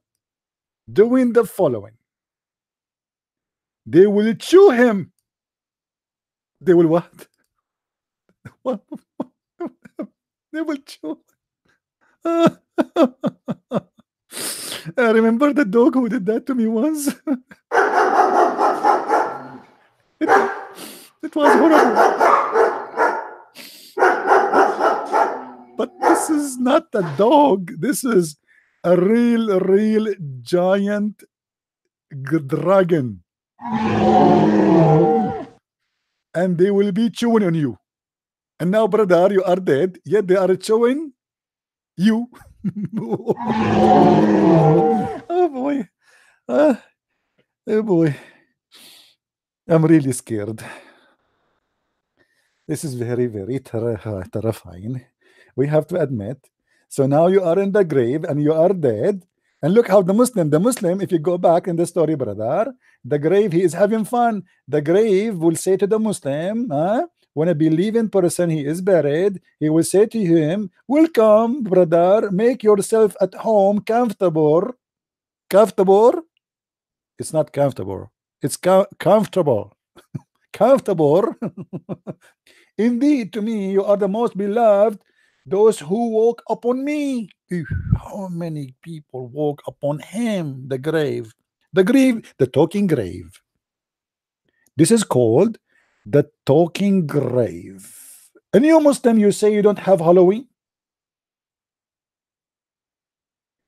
doing the following. They will chew him. They will what? What? They will chew. I remember the dog who did that to me once. It was horrible. But this is not a dog. This is a real giant dragon. And they will be chewing on you. And now, brother, you are dead, yet they are chewing you. Oh boy. Oh boy. I'm really scared. This is very terrifying. We have to admit. So now you are in the grave and you are dead. And look how the Muslim, if you go back in the story, brother, the grave, he is having fun. The grave will say to the Muslim, when a believing person he is buried, he will say to him, welcome brother, make yourself at home, comfortable. Comfortable, it's not comfortable, it's comfortable. Comfortable. Indeed, to me, you are the most beloved, those who walk upon me. How many people walk upon him, the grave? The grave, the talking grave. This is called the talking grave. And you Muslim, you say you don't have Halloween?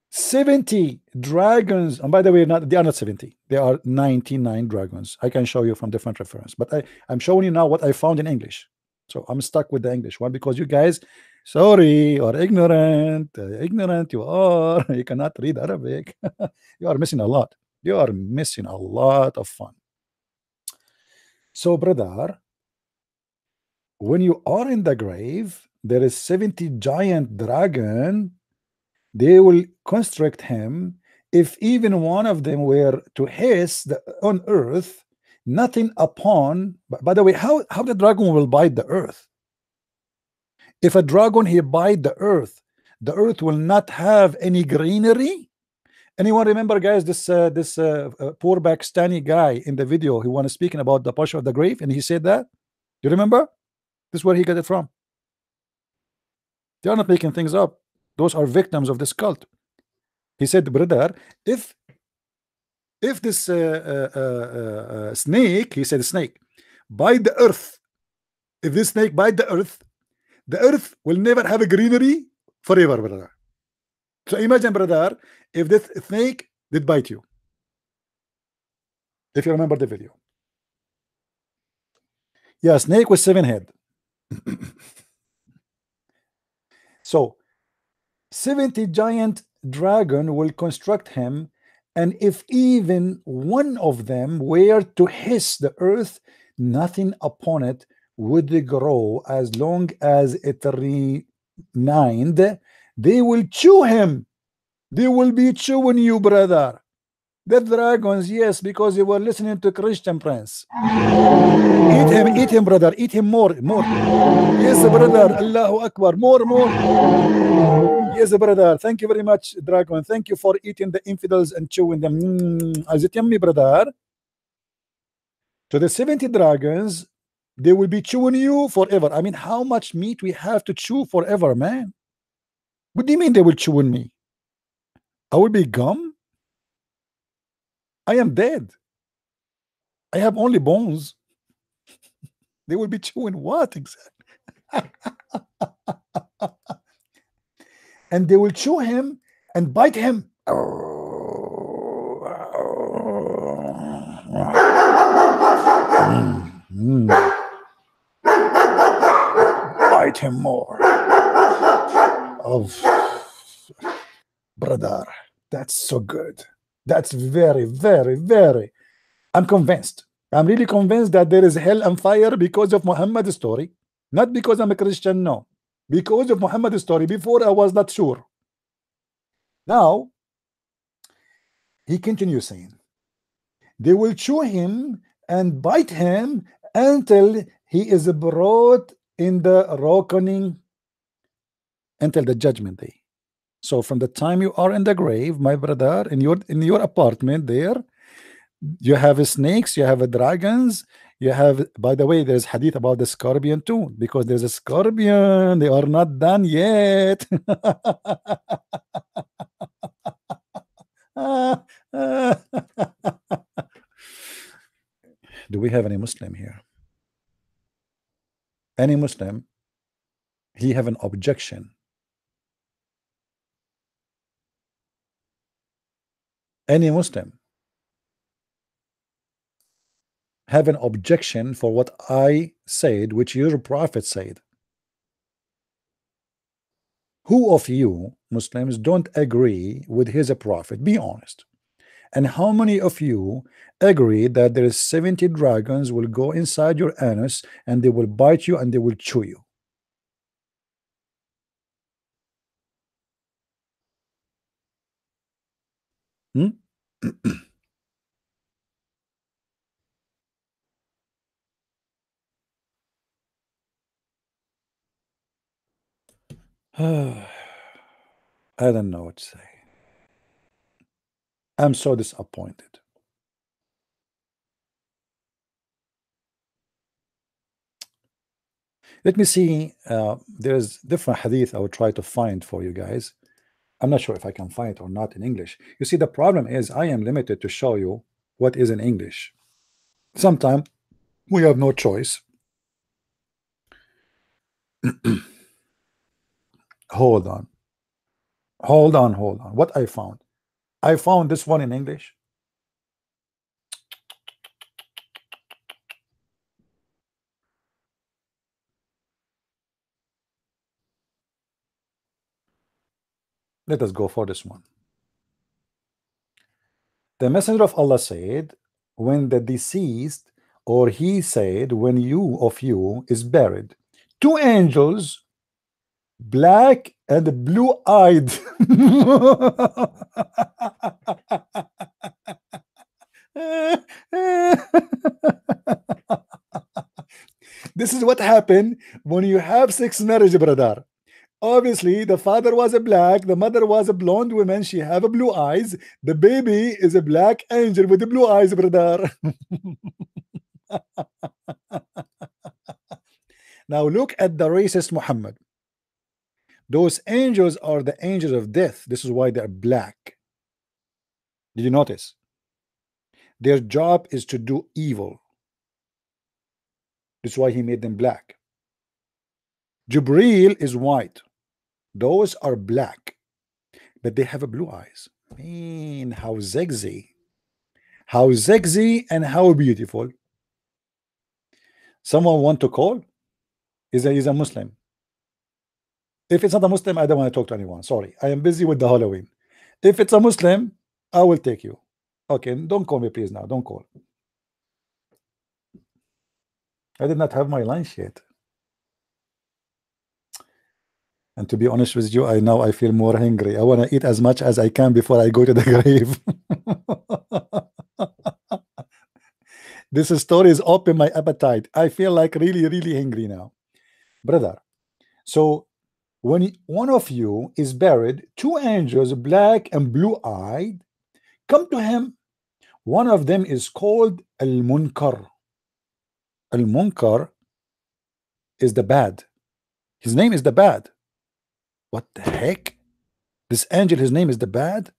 70 dragons, and by the way, they are not 70, they are 99 dragons. I can show you from different reference, but I'm showing you now what I found in English. So I'm stuck with the English one because you guys, sorry, you are ignorant. Ignorant you are. You cannot read Arabic. You are missing a lot. You are missing a lot of fun. So brother, when you are in the grave, there is 70 giant dragon. They will constrict him. If even one of them were to hiss on earth, nothing upon. By the way, how the dragon will bite the earth? If a dragon he bite the earth will not have any greenery. Anyone remember, guys, this poor Pakistani guy in the video? He was speaking about the portion of the grave, and he said that. You remember? This is where he got it from. They are not making things up. Those are victims of this cult. He said, brother, if this snake, he said snake, bite the earth, if this snake bite the earth will never have a greenery forever, brother. So imagine, brother, if this snake did bite you. If you remember the video. Yeah, snake with 7 head. So 70 giant dragon will construct him, and if even one of them were to hiss the earth, nothing upon it would grow as long as it remained. They will chew him. They will be chewing you, brother. The dragons, yes, because they were listening to Christian Prince. Eat him, brother. Eat him more. Yes, brother. Allahu Akbar. More. Yes, brother. Thank you very much, dragon. Thank you for eating the infidels and chewing them. Is it yummy, brother? So the 70 dragons, they will be chewing you forever. I mean, how much meat we have to chew forever, man? What do you mean they will chew on me? I will be gum? I am dead. I have only bones. They will be chewing what exactly? And they will chew him and bite him. Bite him more. Oh, brother, that's so good. That's very, very, very. I'm convinced. I'm really convinced that there is hell and fire because of Muhammad's story. Not because I'm a Christian, no. Because of Muhammad's story. Before I was not sure. Now, he continues saying, they will chew him and bite him until he is brought in the reckoning, until the judgment day. So from the time you are in the grave, my brother, in your apartment there, you have snakes, you have dragons, you have, by the way, there's hadith about the scorpion too, because there's a scorpion, they are not done yet. Do we have any Muslim here? Any Muslim? He have an objection. Any Muslim have an objection for what I said, which your prophet said? Who of you Muslims don't agree with his prophet? Be honest. And how many of you agree that there is 70 dragons will go inside your anus and they will bite you and they will chew you? I don't know what to say. I'm so disappointed. Let me see. There's different hadith I will try to find for you guys. I'm not sure if I can find it or not in English. You see, the problem is I am limited to show you what is in English. Sometimes we have no choice. Hold on. Hold on, hold on. What I found this one in English. Let us go for this one. The Messenger of Allah said, when the deceased, or he said, when you of you is buried, two angels, black and blue-eyed. This is what happened when you have sex marriage, brother. Obviously, the father was a black, the mother was a blonde woman, she have a blue eyes. The baby is a black angel with the blue eyes, brother. Now look at the racist Muhammad. Those angels are the angels of death. This is why they're black. Did you notice? Their job is to do evil. This is why he made them black. Jibreel is white. Those are black, but they have a blue eyes. Man, how sexy. How sexy and how beautiful. Someone want to call? He's a Muslim. If it's not a Muslim, I don't want to talk to anyone. Sorry, I am busy with the Halloween. If it's a Muslim, I will take you. Okay, don't call me, please. Now, don't call. I did not have my lunch yet. And to be honest with you, I feel more hungry. I want to eat as much as I can before I go to the grave. This story is open my appetite. I feel like really hungry now, brother. So when one of you is buried, two angels, black and blue-eyed, come to him. One of them is called Al-Munkar. Al-Munkar is the bad. His name is the bad. What the heck? This angel, his name is the bad?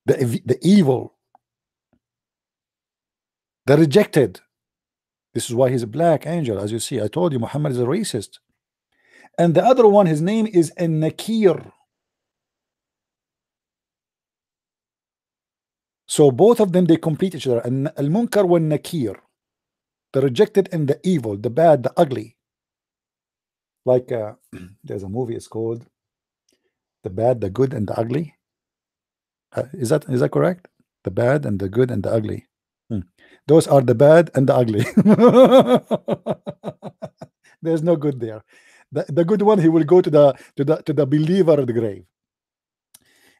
The evil. The rejected. This is why he's a black angel. As you see, I told you Muhammad is a racist. And the other one, his name is An-Nakir. So both of them, they complete each other. Al-Munkar wa Nakir. The rejected and the evil, the bad, the ugly. Like there's a movie, it's called The Bad, the Good, and the Ugly. Is that correct? The bad and the good and the ugly. Those are the bad and the ugly. There's no good there. The good one, he will go to the believer of the grave.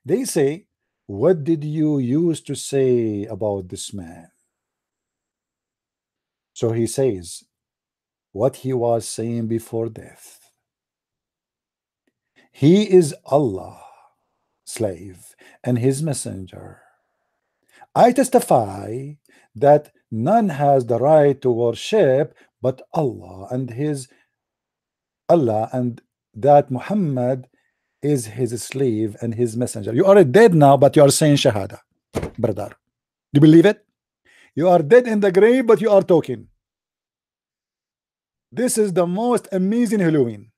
They say, what did you used to say about this man? So he says what he was saying before death. He is Allah, slave, and his messenger. I testify that none has the right to worship but Allah, and that Muhammad is his slave and his messenger. You are dead now, but you are saying Shahada, brother. Do you believe it? You are dead in the grave, but you are talking. This is the most amazing Halloween.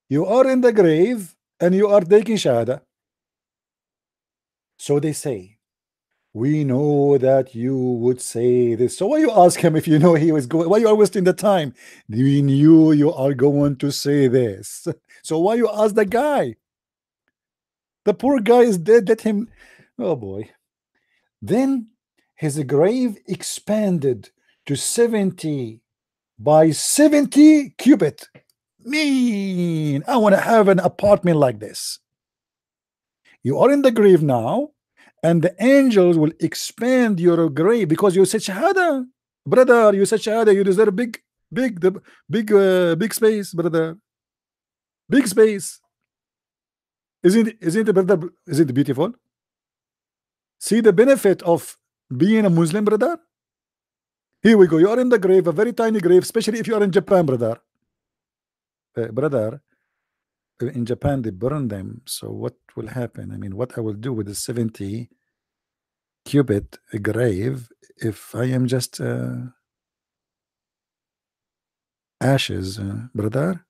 You are in the grave and you are taking Shahada. So they say, we know that you would say this. So why you ask him if you know he was going? Why you are wasting the time? We knew you are going to say this. So why you ask the guy? The poor guy is dead. Let him. Oh boy. Then his grave expanded to 70 by 70 cubit. Man, I want to have an apartment like this. You are in the grave now, and the angels will expand your grave because you said shahada, brother. You said shahada. You deserve big space, brother. Big space. Isn't it, brother? Is it beautiful? See the benefit of being a Muslim, brother. Here we go. You are in the grave, a very tiny grave, especially if you are in Japan, brother. Brother, in Japan they burn them. So what will happen? I mean, what I will do with the 70 cubit grave if I am just ashes, brother?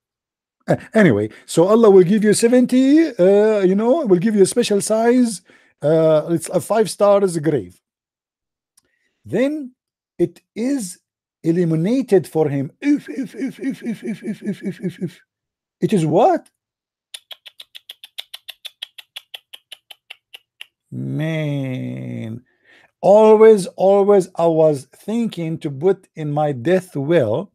Anyway, so Allah will give you 70, will give you a special size. It's a 5 stars grave. Then it is eliminated for him. If it is what? Man, always I was thinking to put in my death will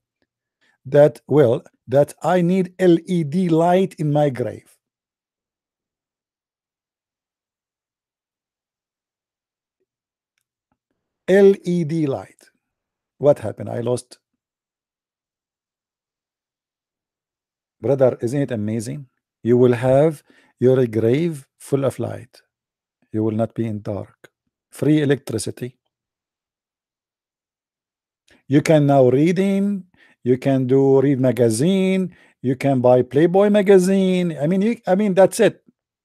that I need LED light in my grave. LED light. What happened? I lost. Brother, isn't it amazing? You will have your grave full of light. You will not be in dark. Free electricity. You can now reading. You can read magazine. You can buy Playboy magazine. I mean, that's it.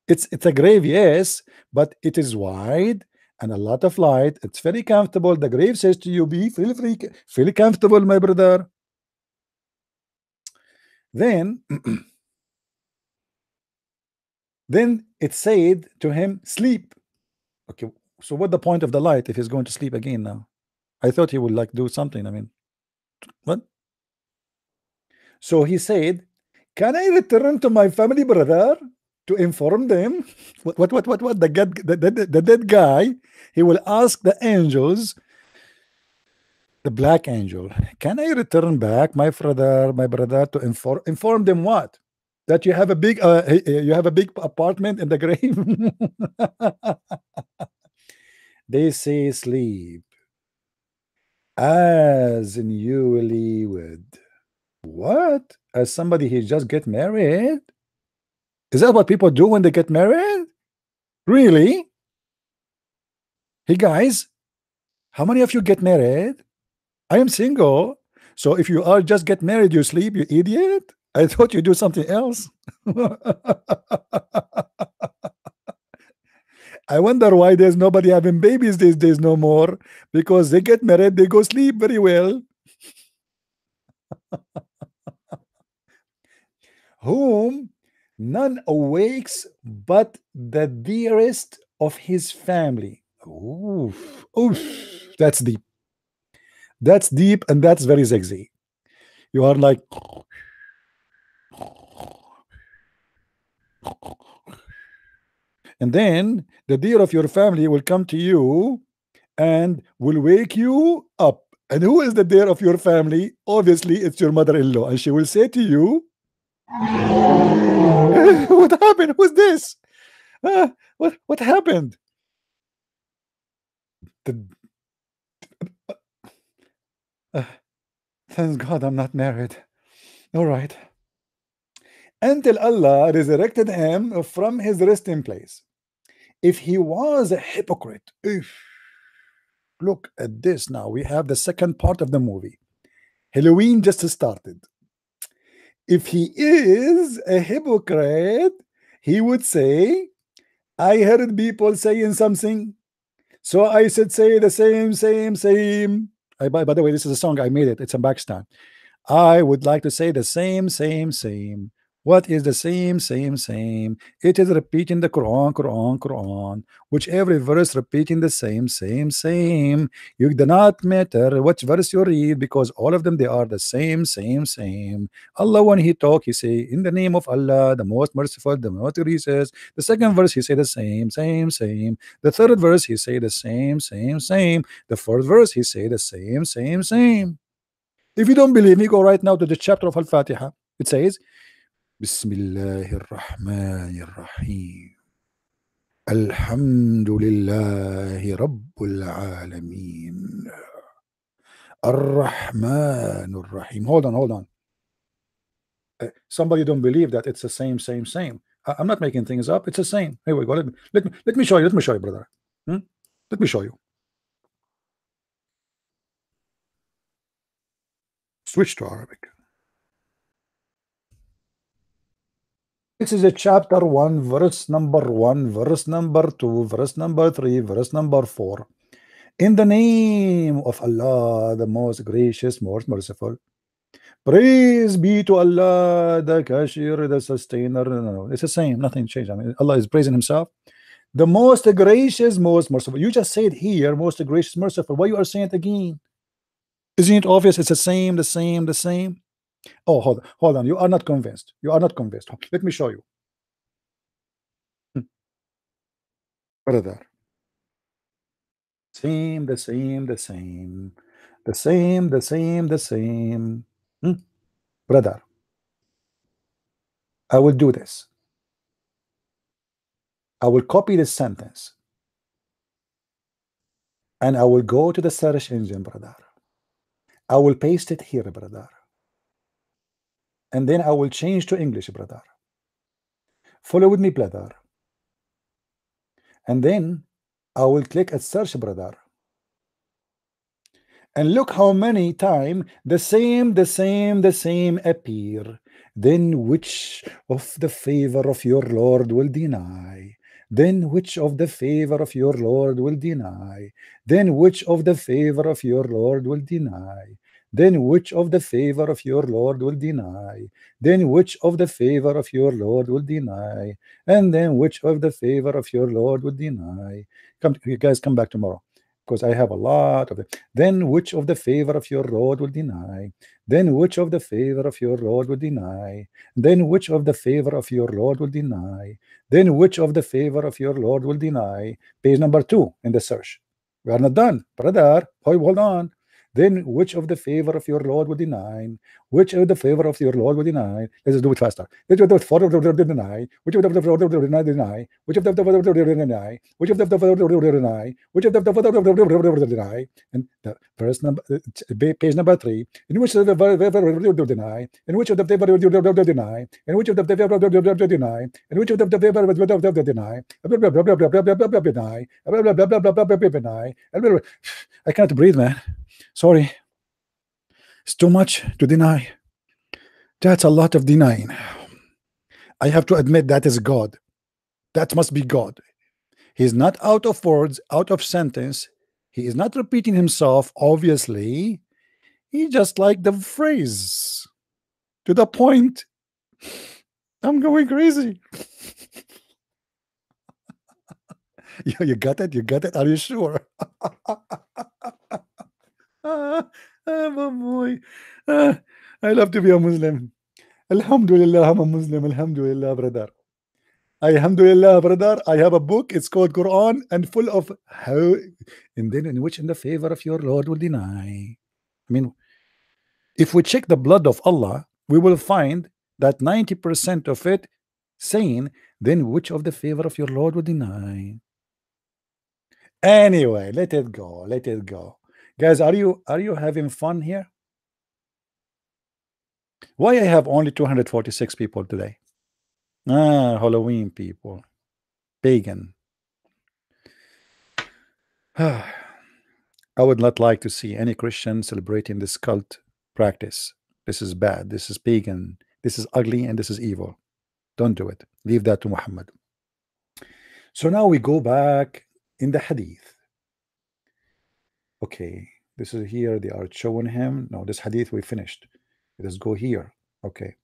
It's a grave, yes, but it is wide and a lot of light. It's very comfortable. The grave says to you, be feel comfortable, my brother. Then then it said to him, sleep. Okay, so what the point of the light if he's going to sleep again now? I thought he would like do something. I mean, what? So he said, can I return to my family, brother, to inform them? What? The dead guy, he will ask the angels, the black angel, can I return back, my brother, to inform them what? That you have a big apartment in the grave. They say sleep as newlywed. What? As somebody he just get married? Is that what people do when they get married? Really? Hey guys, how many of you get married? I am single. So if you are just get married, you sleep, you idiot. I thought you do something else. I wonder why there's nobody having babies these days no more, because they get married, they go sleep very well. Whom none awakes but the dearest of his family. Oof, oof, that's deep. That's deep and that's very sexy. You are like, and then the dear of your family will come to you and will wake you up. And who is the dear of your family? Obviously, it's your mother-in-law, and she will say to you, what happened? Who's this? What happened? Thank God I'm not married. All right. Until Allah resurrected him from his resting place. If he was a hypocrite, look at this now. We have the second part of the movie. Halloween just started. If he is a hypocrite, he would say, I heard people saying something, so I should say the same. By the way, this is a song, I made it. It's in Pakistan. I would like to say the same. What is the same? It is repeating the Quran, which every verse repeating the same. You do not matter which verse you read, because all of them, they are the same. Allah, when he talk, he say, in the name of Allah, the most merciful, the most gracious. The second verse, he say the same. The third verse, he say the same. The fourth verse, he say the same. If you don't believe me, go right now to the chapter of Al-Fatiha. It says, Bismillahir Rahmanir Rahim. Alhamdulillahi Rabbil Alameen. Ar-Rahman Ar-Rahim. Hold on, hold on. Somebody don't believe that it's the same. I'm not making things up. It's the same. Here we go. Let me show you. Let me show you, brother. Hmm? Let me show you. Switch to Arabic. This is a chapter 1, verse number 1, verse number 2, verse number 3, verse number 4. In the name of Allah, the most gracious, most merciful. Praise be to Allah, the Kashir, the sustainer. No, it's the same, nothing changed. I mean, Allah is praising himself. The most gracious, most merciful. You just said here, most gracious, merciful. Why you are saying it again? Isn't it obvious? It's the same. Oh, hold on. You are not convinced. You are not convinced. Let me show you. Brother. Same. The same. Brother. I will do this. I will copy this sentence. And I will go to the search engine, brother. I will paste it here, brother. And then I will change to English, brother. Follow with me, brother. And then I will click at search, brother. And look how many times the same appear. Then which of the favor of your Lord will deny? Then which of the favor of your Lord will deny? Then which of the favor of your Lord will deny? Then which of the favor of your Lord will deny? Then which of the favor of your Lord will deny? And then which of the favor of your Lord will deny? Come, you guys come back tomorrow, because I have a lot of it. Then which of the favor of your Lord will deny? Then which of the favor of your Lord will deny? Then which of the favor of your Lord will deny? Then which of the favor of your Lord will deny? Page number 2 in the search. We are not done, brother. Hold on. Then which of the favor of your Lord will deny? Which of the favor of your Lord will deny? Let's do it faster. Which of the favor will deny? Which of the favor will deny? Which of the favor will deny? Which of the favor will deny? Which of the favor will deny? And the verse number, page number 3. In which of the favor will deny? In which of the favor will deny? In which of the favor will deny? In which of the favor will deny? I can't breathe, man. Sorry, it's too much to deny. That's a lot of denying. I have to admit that is God. That must be God. He's not out of words, out of sentence. He is not repeating himself, obviously. He just like the phrase to the point. I'm going crazy. You got it? You got it? Are you sure? My boy. I love to be a Muslim. Alhamdulillah, I'm a Muslim. Alhamdulillah, brother. Alhamdulillah, brother. I have a book. It's called Quran and full of how, and then in which in the favor of your Lord will deny. I mean, if we check the blood of Allah, we will find that 90% of it saying, then which of the favor of your Lord will deny. Anyway, let it go. Let it go. Guys, are you having fun here? Why I have only 246 people today? Halloween people. Pagan. I would not like to see any Christian celebrating this cult practice. This is bad. This is pagan. This is ugly, and this is evil. Don't do it. Leave that to Muhammad. So now we go back in the hadith. Okay, this is here. They are showing him. No, this hadith we finished. Let's go here. Okay.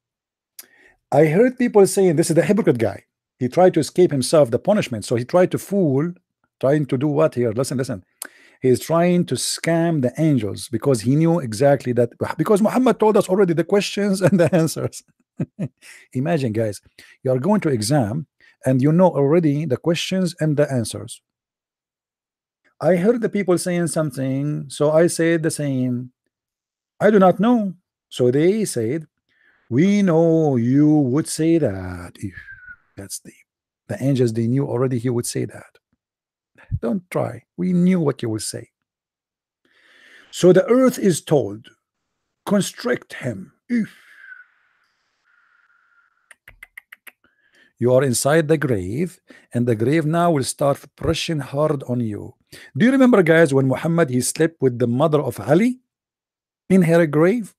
I heard people saying this is the hypocrite guy. He tried to escape himself the punishment. So he tried to fool, trying to do what here? Listen. He is trying to scam the angels because he knew exactly that, because Muhammad told us already the questions and the answers. Imagine, guys, you are going to exam and you know already the questions and the answers. I heard the people saying something, so I said the same. I do not know. So they said, we know you would say that. That's deep. The angels, they knew already he would say that. Don't try. We knew what you will say. So the earth is told, constrict him. You are inside the grave, and the grave now will start pressing hard on you. Do you remember, guys, when Muhammad he slept with the mother of Ali in her grave?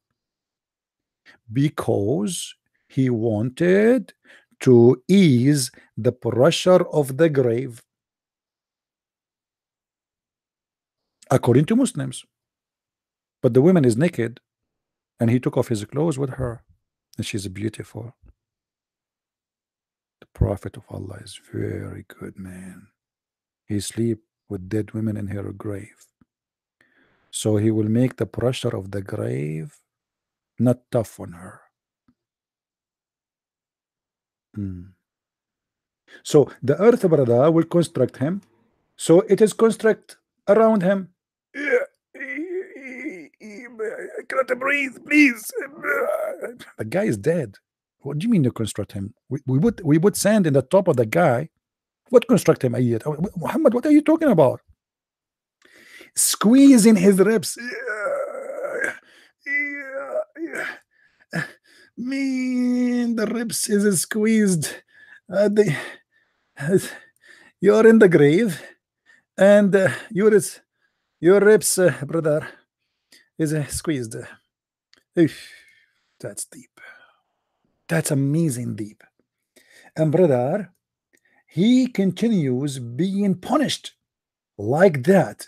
Because he wanted to ease the pressure of the grave, according to Muslims. But the woman is naked, and he took off his clothes with her, and she's beautiful. The Prophet of Allah is very good, man. He sleep with dead women in her grave, so he will make the pressure of the grave not tough on her. So the earth, brother, will construct him, so it is construct around him. I cannot breathe, please. The guy is dead. What do you mean to construct him? We put sand in the top of the guy. What construct him, Ayat? Muhammad, what are you talking about? Squeezing his ribs. Man, the ribs is squeezed. You're in the grave, and your ribs, brother, is squeezed. That's deep. That's amazing deep. And brother, he continues being punished like that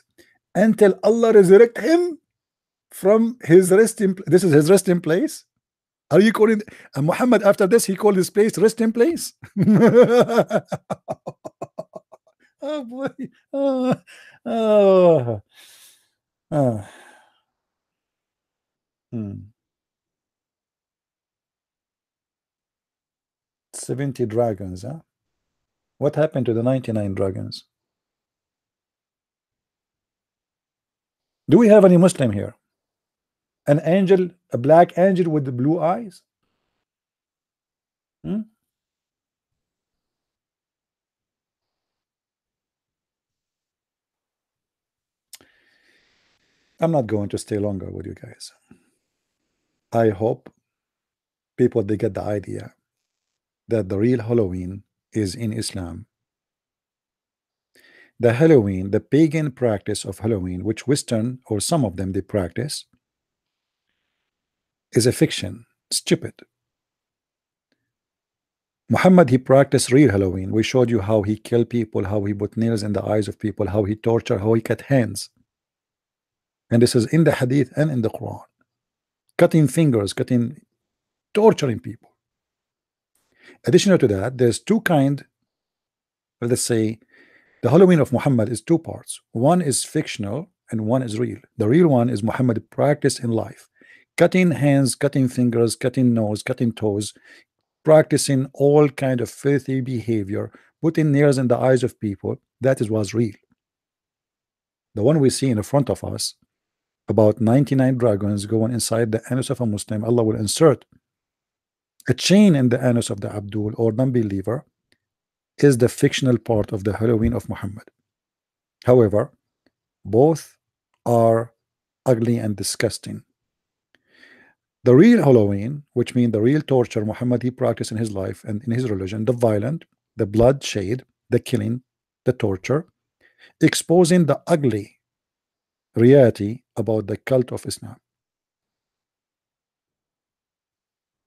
until Allah resurrect him from his resting. This is his resting place. Are you calling Muhammad after this? He called his place resting place. Oh boy. Oh. 70 dragons, huh? What happened to the 99 dragons? Do we have any Muslim here? An angel, a black angel with the blue eyes? I'm not going to stay longer with you guys. I hope people, they get the idea that the real Halloween is in Islam. The Halloween, the pagan practice of Halloween, which Western or some of them they practice, is a fiction. Stupid. Muhammad, he practiced real Halloween. We showed you how he killed people, how he put nails in the eyes of people, how he tortured, how he cut hands. And this is in the Hadith and in the Quran. Cutting fingers, torturing people. Additional to that, there's two kind, let's say, the Halloween of Muhammad is two parts. One is fictional and one is real. The real one is Muhammad practiced in life. Cutting hands, cutting fingers, cutting nose, cutting toes, practicing all kind of filthy behavior, putting nails in the eyes of people. That was real. The one we see in front of us, about 99 dragons going inside the anus of a Muslim, Allah will insert a chain in the anus of the Abdul or non-believer, is the fictional part of the Halloween of Muhammad. However, both are ugly and disgusting. The real Halloween, which means the real torture Muhammad he practiced in his life and in his religion, the violent, the bloodshed, the killing, the torture, exposing the ugly reality about the cult of Islam.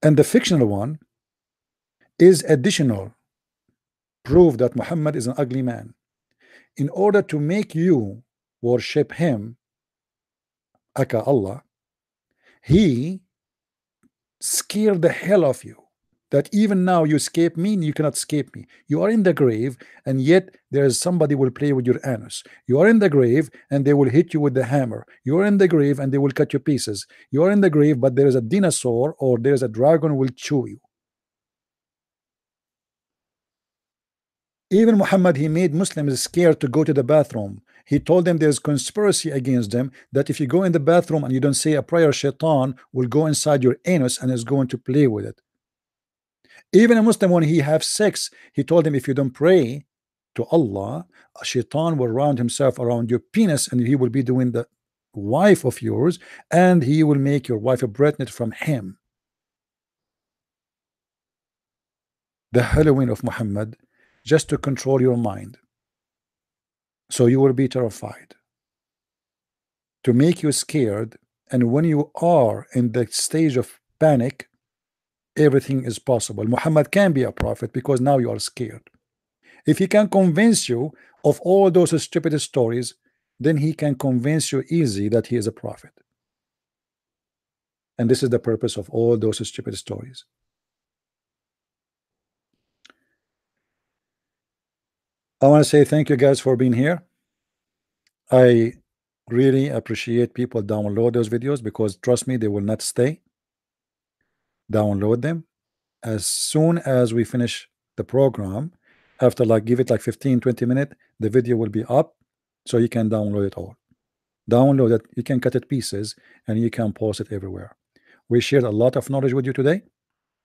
And the fictional one is additional proof that Muhammad is an ugly man. In order to make you worship him, aka Allah, he scared the hell of you, that even now you escape me and you cannot escape me. You are in the grave, and yet there is somebody will play with your anus. You are in the grave and they will hit you with the hammer. You are in the grave and they will cut you pieces. You are in the grave, but there is a dinosaur or there is a dragon will chew you. Even Muhammad, he made Muslims scared to go to the bathroom. He told them there's conspiracy against them, that if you go in the bathroom and you don't say a prayer, shaitan will go inside your anus and is going to play with it. Even a Muslim, when he have sex, he told him, if you don't pray to Allah, a shaitan will round himself around your penis, and he will be doing the wife of yours, and he will make your wife a pregnant from him. The Halloween of Muhammad, just to control your mind, so you will be terrified, to make you scared, and when you are in the stage of panic, everything is possible. Muhammad can be a prophet because now you are scared. If he can convince you of all those stupid stories, then he can convince you easy that he is a prophet. And this is the purpose of all those stupid stories. I want to say thank you guys for being here. I really appreciate people download those videos, because trust me, they will not stay. Download them as soon as we finish the program. After like give it like 15-20 minutes, the video will be up, so you can download it all. Download it, you can cut it pieces, and you can post it everywhere. We shared a lot of knowledge with you today,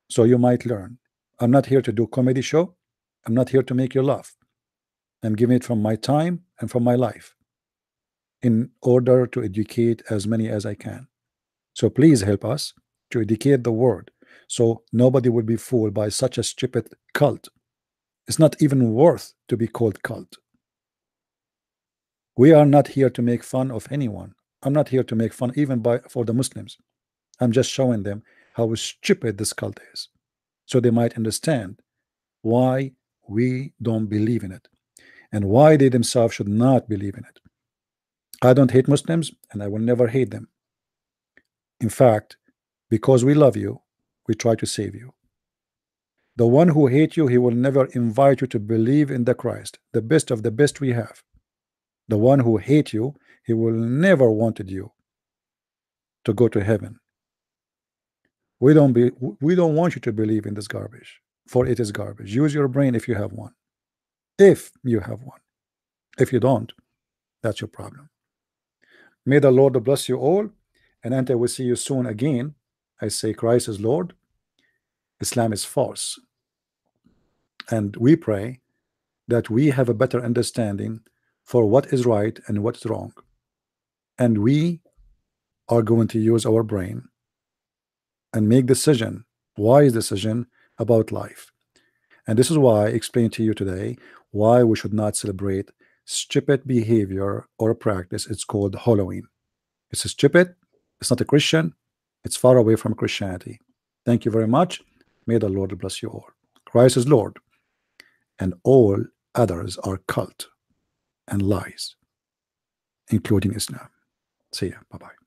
so you might learn. I'm not here to do comedy show. I'm not here to make you laugh. I'm giving it from my time and from my life in order to educate as many as I can. So please help us to educate the world, so nobody will be fooled by such a stupid cult. It's not even worth to be called cult. We are not here to make fun of anyone. I'm not here to make fun even for the Muslims. I'm just showing them how stupid this cult is, so they might understand why we don't believe in it, and why they themselves should not believe in it. I don't hate Muslims, and I will never hate them. In fact, because we love you, we try to save you. The one who hates you, he will never invite you to believe in the Christ, the best of the best we have. The one who hates you, he will never wanted you to go to heaven. We don't want you to believe in this garbage, for it is garbage. Use your brain if you have one. If you have one. If you don't, that's your problem. May the Lord bless you all, and until we see you soon again, I say Christ is Lord, Islam is false, and we pray that we have a better understanding for what is right and what's wrong, and we are going to use our brain and make decision, wise decision about life. And this is why I explained to you today why we should not celebrate stupid behavior or practice. It's called Halloween. It's stupid. It's not a Christian. It's far away from Christianity. Thank you very much. May the Lord bless you all. Christ is Lord, and all others are cult and lies, including Islam. See ya. Bye-bye.